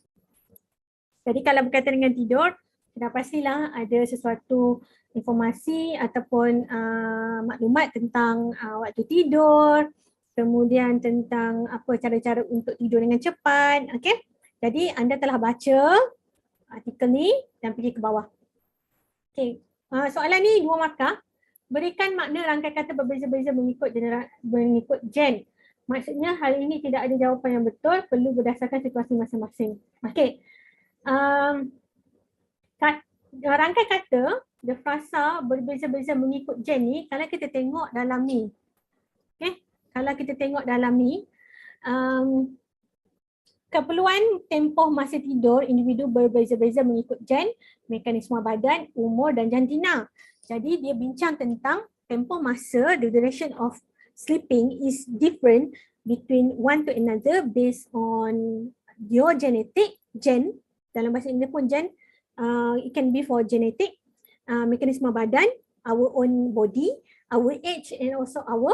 Jadi kalau berkaitan dengan tidur, sudah pastilah ada sesuatu informasi ataupun maklumat tentang waktu tidur, kemudian tentang apa cara-cara untuk tidur dengan cepat. Okay? Jadi anda telah baca artikel ni dan pergi ke bawah. Okay. Soalan ni 2 markah. Berikan makna rangkai kata berbeza-beza mengikut gen. Maksudnya hal ini tidak ada jawapan yang betul, perlu berdasarkan situasi masing-masing. Okay. Rangkai kata, the frasa berbeza-beza mengikut gen ni, kalau kita tengok dalam ni. Okay. Kalau kita tengok dalam ni, keperluan tempoh masa tidur individu berbeza-beza mengikut gen, mekanisme badan, umur dan jantina. Jadi dia bincang tentang tempoh masa, the duration of sleeping is different between one to another based on your genetic, gen, dalam bahasa Inggeris pun gen, it can be for genetic, mekanisme badan, our own body, our age and also our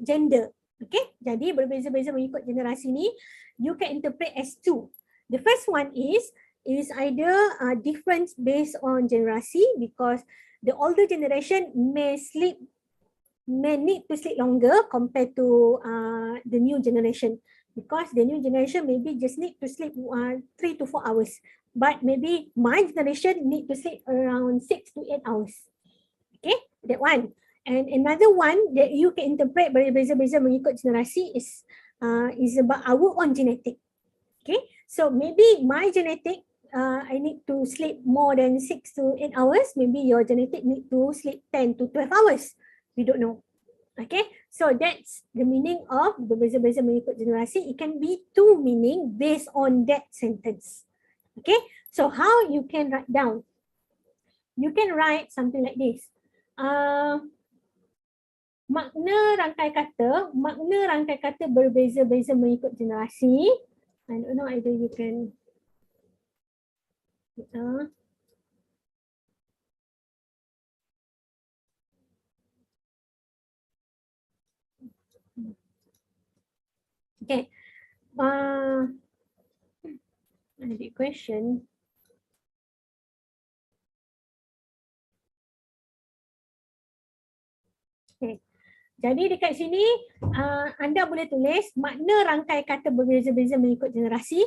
gender. Okay, jadi berbeza-beza mengikut generasi ni, you can interpret as 2. The first one is either difference based on generasi because the older generation may need to sleep longer compared to the new generation because the new generation maybe just need to sleep 3 to 4 hours, but maybe my generation need to sleep around 6 to 8 hours. Okay, that one. And another one that you can interpret berbeza-beza mengikut generasi is about our own genetic. Okay, so maybe my genetic, I need to sleep more than 6 to 8 hours. Maybe your genetic need to sleep 10 to 12 hours. We don't know. Okay, so that's the meaning of berbeza-beza mengikut generasi. It can be 2 meaning based on that sentence. Okay, so how you can write down? You can write something like this. Makna rangkai kata berbeza-beza mengikut generasi. I don't know either you can okay. Ada question. Okay. Jadi dekat sini anda boleh tulis makna rangkai kata berbeza-beza mengikut generasi.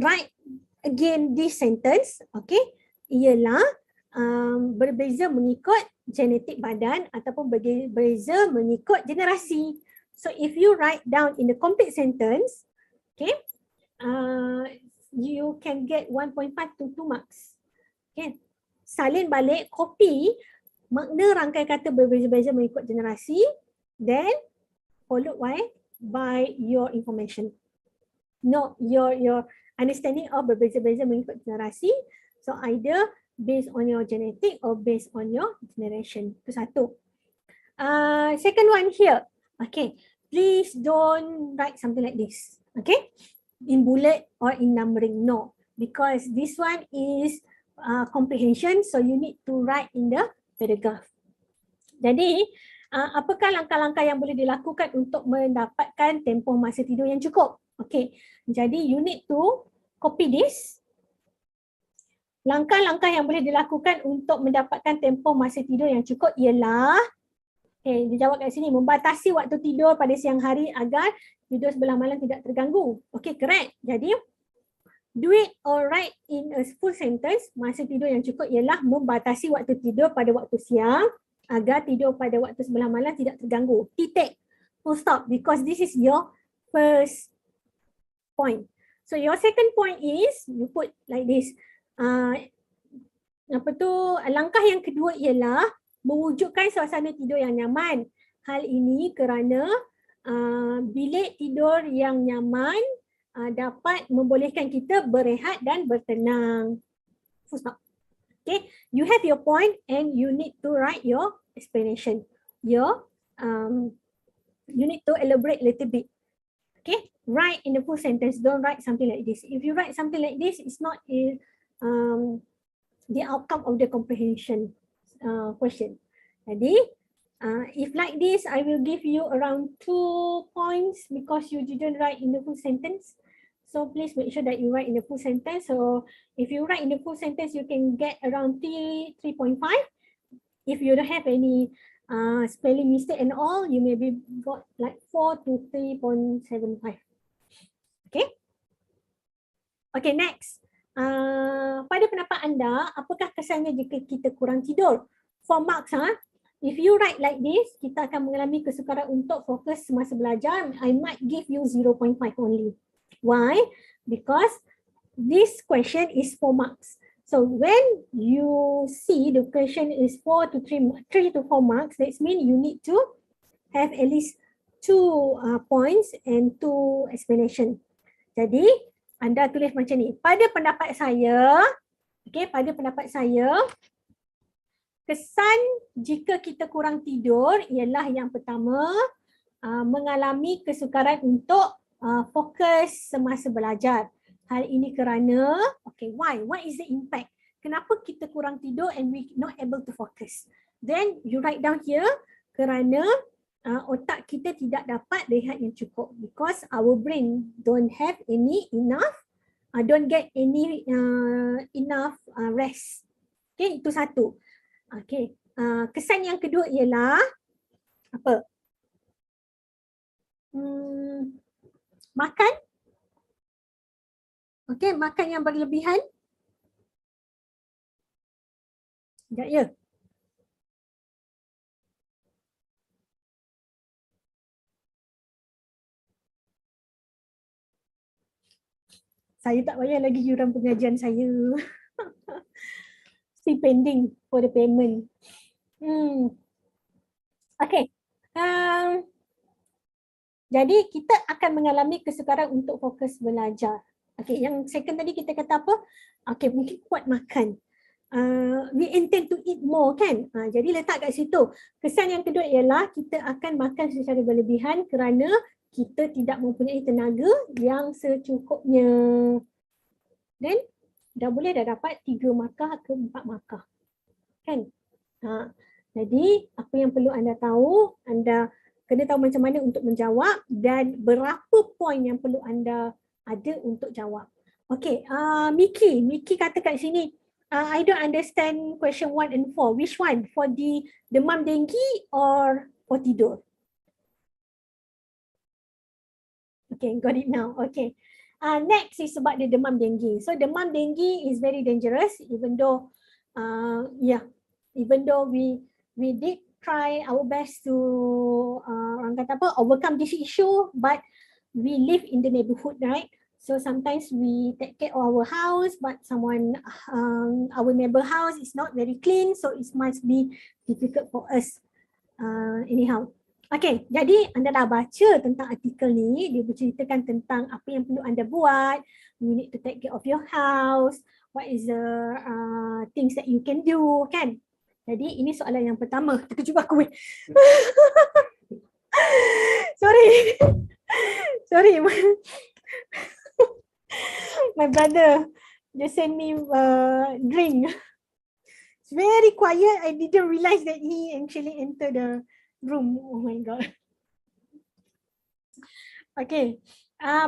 Write again this sentence, okay, ialah berbeza mengikut genetik badan ataupun berbeza mengikut generasi. So if you write down in the complete sentence, okay, you can get 1.5 to 2 marks. Okay, salin balik, copy makna rangkai kata berbeza-beza mengikut generasi, then followed by your information. No, your understanding of berbeza-beza mengikut generasi. So either based on your genetic or based on your generation. Itu satu. Second one here. Okay, please don't write something like this. Okay, in bullet or in numbering. No, because this one is comprehension. So you need to write in the paragraph. Jadi, apakah langkah-langkah yang boleh dilakukan untuk mendapatkan tempoh masa tidur yang cukup? Okay, jadi you need to copy this. Langkah-langkah yang boleh dilakukan untuk mendapatkan tempoh masa tidur yang cukup ialah, okay, dia jawab kat sini, membatasi waktu tidur pada siang hari agar tidur sebelah malam tidak terganggu. Okay, correct. Jadi, Do it or write in a full sentence. Masa tidur yang cukup ialah membatasi waktu tidur pada waktu siang agar tidur pada waktu sebelah malam tidak terganggu. Titik. Full stop. Because this is your first point. So your second point is, you put like this. Langkah yang kedua ialah mewujudkan suasana tidur yang nyaman. Hal ini kerana bilik tidur yang nyaman dapat membolehkan kita berehat dan bertenang. Full stop. Okay, you have your point and you need to write your explanation. You need to elaborate a little bit. Okay, write in the full sentence. Don't write something like this. If you write something like this, it's not the outcome of the comprehension question. Jadi, if like this, I will give you around 2 points because you didn't write in the full sentence. So please make sure that you write in the full sentence. So if you write in the full sentence, you can get around 3.5. If you don't have any spelling mistake and all, you maybe got like 4 to 3.75. Okay. Okay, next. Pada pendapat anda, apakah kesannya jika kita kurang tidur? For marks, if you write like this, kita akan mengalami kesukaran untuk fokus semasa belajar. I might give you 0.5 only. Why? Because this question is 4 marks. So when you see the question is 3 to 4 marks, that means you need to have at least 2 points and 2 explanation. Jadi anda tulis macam ni. Pada pendapat saya, kesan jika kita kurang tidur ialah yang pertama, mengalami kesukaran untuk fokus semasa belajar. Hal ini kerana, okay, why? What is the impact? Kenapa kita kurang tidur and we not able to focus? Then you write down here, kerana otak kita tidak dapat rehat yang cukup because our brain don't have any enough, don't get any enough rest. Okay, itu satu. Okay, kesan yang kedua ialah apa? Makan. Okay, makan yang berlebihan. Sekejap ya. Saya tak bayar lagi yuran pengajian saya. Still pending for the payment. Okay. Jadi kita akan mengalami kesukaran untuk fokus belajar. Okay, yang second tadi kita kata apa? Okay, mungkin kuat makan. We intend to eat more kan? Jadi letak kat situ. Kesan yang kedua ialah kita akan makan secara berlebihan kerana kita tidak mempunyai tenaga yang secukupnya. Dan dah dapat 3 markah ke 4 markah. Kan? Jadi apa yang perlu anda tahu, anda kena tahu macam mana untuk menjawab dan berapa poin yang perlu anda ada untuk jawab. Okay, Miki kata kat sini, I don't understand question 1 and 4. Which one? For the demam denggi or for tidur? Okay, got it now. Okay. Next is about the demam denggi. So demam denggi is very dangerous, even though we did try our best to orang kata apa, overcome this issue, but we live in the neighborhood, right? So sometimes we take care of our house, but our neighbor house is not very clean, so it must be difficult for us. Anyhow. Okay, jadi anda dah baca tentang artikel ni, dia berceritakan tentang apa yang perlu anda buat. You need to take care of your house. What is the things that you can do, kan? Jadi ini soalan yang pertama. Terkejut aku. Sorry. My brother just sent me drink. It's very quiet. I didn't realize that he actually entered the room. Oh my god. Okay.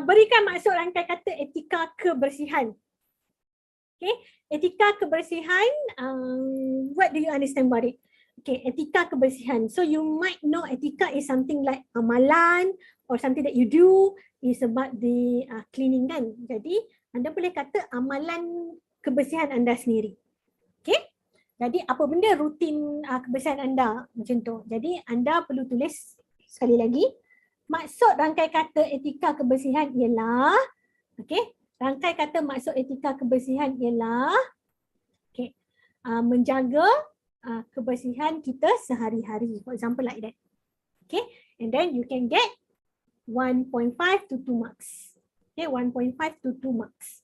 Berikan maksud rangkai kata etika kebersihan. Okay. Etika kebersihan. What do you understand about it? Okay. Etika kebersihan. So you might know etika is something like amalan or something that you do is about the cleaning kan. Jadi Anda boleh kata amalan kebersihan anda sendiri. Okey? Jadi apa benda rutin kebersihan anda macam tu. Jadi anda perlu tulis sekali lagi, maksud rangkai kata etika kebersihan ialah, okey, rangkai kata maksud etika kebersihan ialah okey, menjaga kebersihan kita sehari-hari. For example like that. Okay, and then you can get 1.5 to 2 marks. Okay, 1.5 to 2 marks.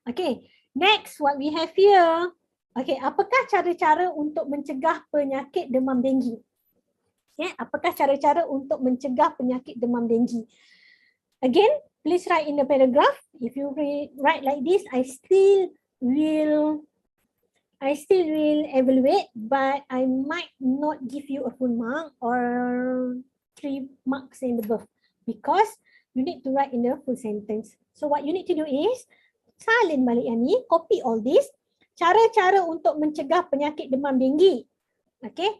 Okay, next what we have here. Okay, apakah cara-cara untuk mencegah penyakit demam denggi? Okay, apakah cara-cara untuk mencegah penyakit demam denggi? Again, please write in the paragraph. If you write like this, I still will evaluate, but I might not give you a full mark or 3 marks and above because you need to write in the full sentence. So what you need to do is salin balik yang ni, copy all this. Cara-cara untuk mencegah penyakit demam denggi. Okay.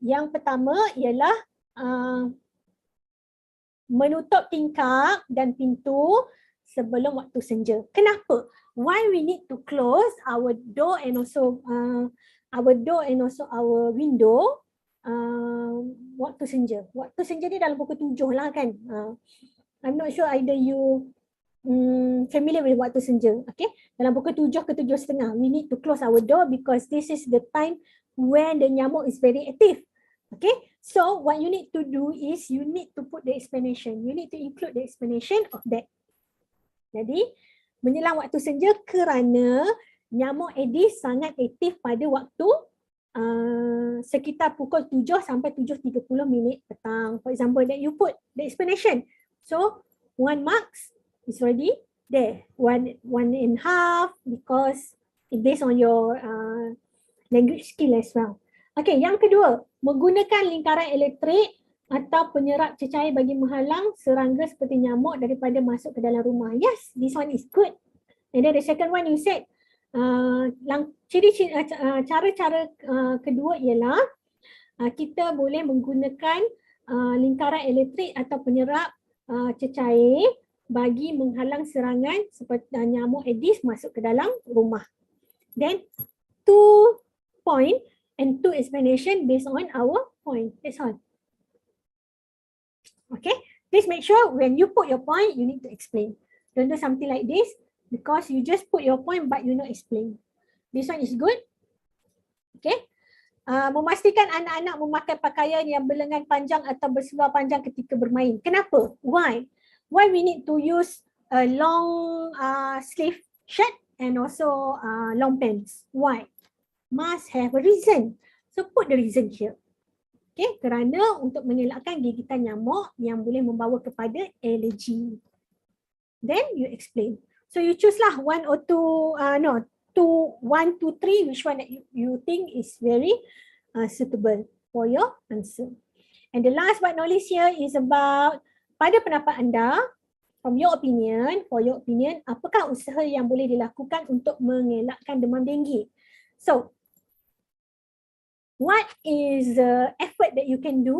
Yang pertama ialah menutup tingkap dan pintu sebelum waktu senja. Kenapa? Why we need to close our door and also our window waktu senja. Waktu senja ni dalam pukul 7 lah kan. I'm not sure either you familiar with waktu senja. Okay, dalam pukul 7 ke 7:30 we need to close our door because this is the time when the nyamuk is very active. Okay, so what you need to do is you need to put the explanation. You need to include the explanation of that. Jadi menjelang waktu senja kerana nyamuk Aedes sangat aktif pada waktu sekitar pukul 7 sampai 7.30 petang. For example, that you put the explanation. So 1 marks is already there. 1.5 because it based on your language skill as well. Okay, yang kedua, menggunakan lingkaran elektrik atau penyerap cecair bagi menghalang serangga seperti nyamuk daripada masuk ke dalam rumah. Yes, this one is good. And then the second one you said, cara-cara kedua ialah kita boleh menggunakan lingkaran elektrik atau penyerap cecair bagi menghalang serangan seperti nyamuk Aedes masuk ke dalam rumah. Then 2 point and 2 explanation based on our point. That's all. Okay, please make sure when you put your point, you need to explain. Don't do something like this because you just put your point but you not explain. This one is good. Okay. Memastikan anak-anak memakai pakaian yang berlengan panjang atau berseluar panjang ketika bermain. Kenapa? Why? Why we need to use a long sleeve shirt and also long pants? Why? Must have a reason. So put the reason here. Okay, kerana untuk mengelakkan gigitan nyamuk yang boleh membawa kepada alergi. Then you explain. So you choose lah 1 or 2, 1, 2, 3, which one that you think is very suitable for your answer. And the last but not least here is about, pada pendapat anda, from your opinion, for your opinion, apakah usaha yang boleh dilakukan untuk mengelakkan demam denggi? So, what is the effort that you can do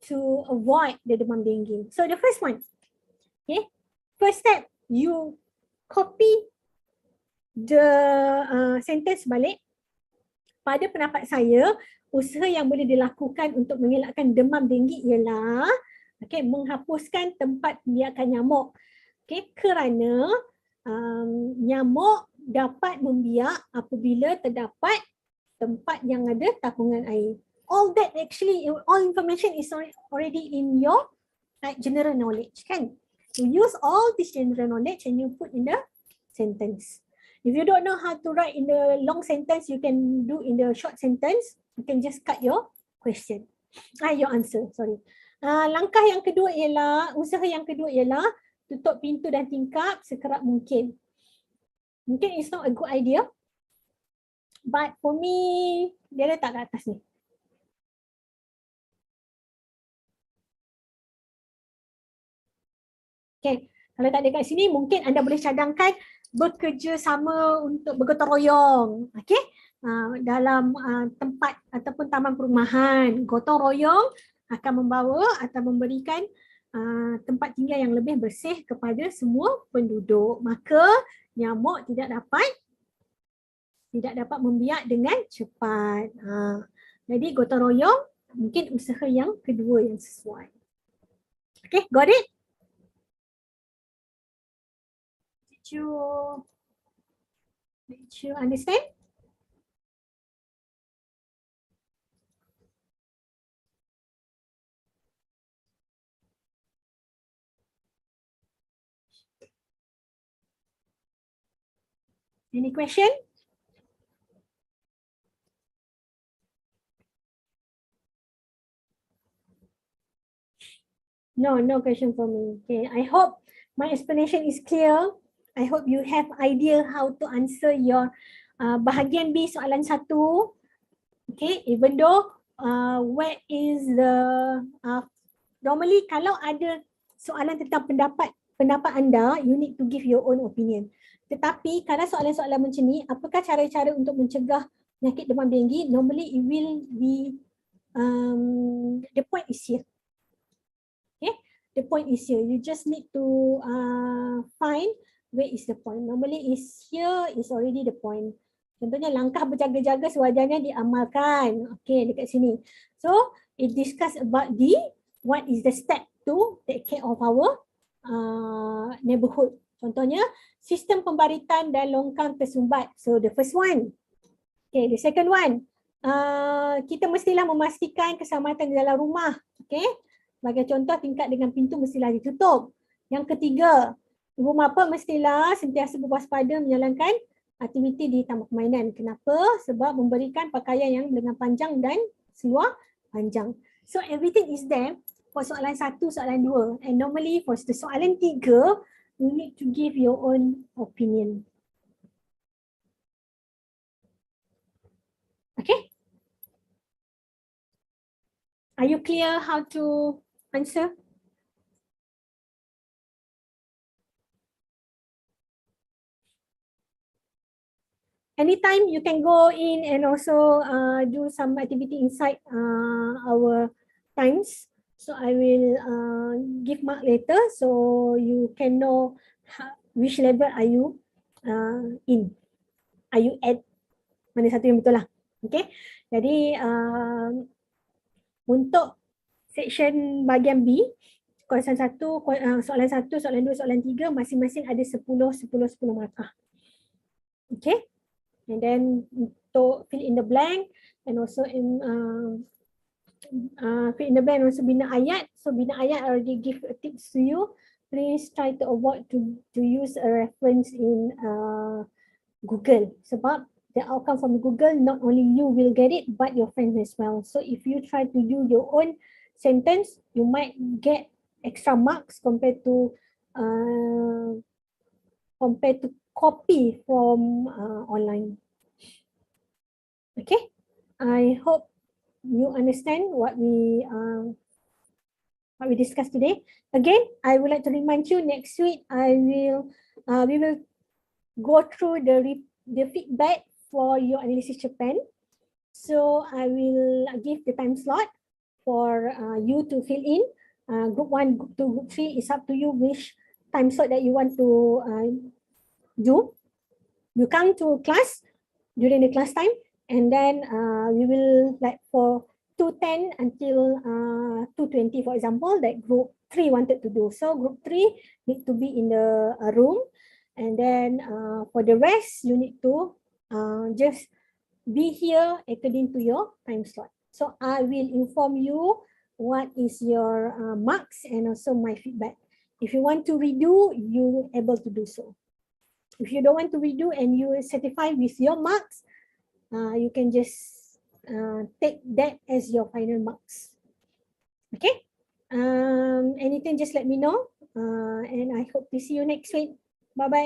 to avoid the demam denggi? So the first one, okay, first step, you copy the sentence balik. Pada pendapat saya, usaha yang boleh dilakukan untuk mengelakkan demam denggi ialah okay, menghapuskan tempat biakan nyamuk. Okay, kerana nyamuk dapat membiak apabila terdapat tempat yang ada tapungan air. All that actually, all information is already in your general knowledge, kan? You use all this general knowledge and you put in the sentence. If you don't know how to write in the long sentence, you can do in the short sentence. You can just cut your question. Your answer, sorry. Langkah yang kedua ialah, usaha yang kedua ialah tutup pintu dan tingkap sekerap mungkin. Mungkin it's not a good idea. But for me, dia letak kat atas ni. Okay, kalau tak ada kat sini, mungkin anda boleh cadangkan bekerja sama untuk bergotong royong. Okay, dalam tempat ataupun taman perumahan. Gotong royong akan membawa atau memberikan tempat tinggal yang lebih bersih kepada semua penduduk. Maka Nyamuk tidak dapat membiak dengan cepat. Jadi gotong royong mungkin usaha yang kedua yang sesuai. Okay, got it? Did you understand? Any question? No question for me. Okay, I hope my explanation is clear. I hope you have idea how to answer your bahagian B soalan 1. Okay, even though where is the normally kalau ada soalan tentang pendapat anda, you need to give your own opinion. Tetapi kalau soalan-soalan macam ni, apakah cara-cara untuk mencegah penyakit demam denggi? Normally it will be the point is here. Okay, the point is here. You just need to find where is the point. Normally is here is already the point. Contohnya langkah berjaga-jaga sewajarnya diamalkan. Okay, dekat sini. So it discuss about what is the step to take care of our neighborhood. Contohnya sistem pembaritan dan longkang tersumbat. So the first one. Okay, the second one. Kita mestilah memastikan keselamatan di dalam rumah. Okay. Sebagai contoh, tingkap dengan pintu mestilah ditutup. Yang ketiga, ibu bapa mestilah sentiasa berwaspada menjalankan aktiviti di taman permainan. Kenapa? Sebab memberikan pakaian yang lengan panjang dan seluar panjang. So everything is there for soalan 1, soalan 2. And normally for the soalan 3, you need to give your own opinion. Okay? Are you clear how to answer? Anytime you can go in and also do some activity inside our times. So I will give mark later so you can know which level are you in. Are you at mana satu yang betul lah. Okay. Jadi untuk section bahagian B, soalan 1, soalan 2, soalan 3 masing-masing ada 10 markah. Okay. And then untuk fill in the blank and also in fill in the blank also bina ayat. So bina ayat already give a tips to you. Please try to avoid to use a reference in Google. Sebab the outcome from Google, not only you will get it, but your friends as well. So if you try to do your own sentence, you might get extra marks compared to copy from online. Okay, I hope you understand what we discussed today. Again, I would like to remind you next week we will go through the feedback for your analysis Japan. So I will give the time slot for you to fill in. Group 1, group 2, group 3 is up to you which time slot that you want to do. You come to class during the class time, and then we will like for 2:10 until 2:20, for example, that group 3 wanted to do. So group 3 need to be in the room, and then for the rest you need to just be here according to your time slot. So I will inform you what is your marks and also my feedback. If you want to redo, you are able to do so. If you don't want to redo and you are satisfied with your marks, you can just take that as your final marks. Okay? Anything, just let me know. And I hope to see you next week. Bye-bye.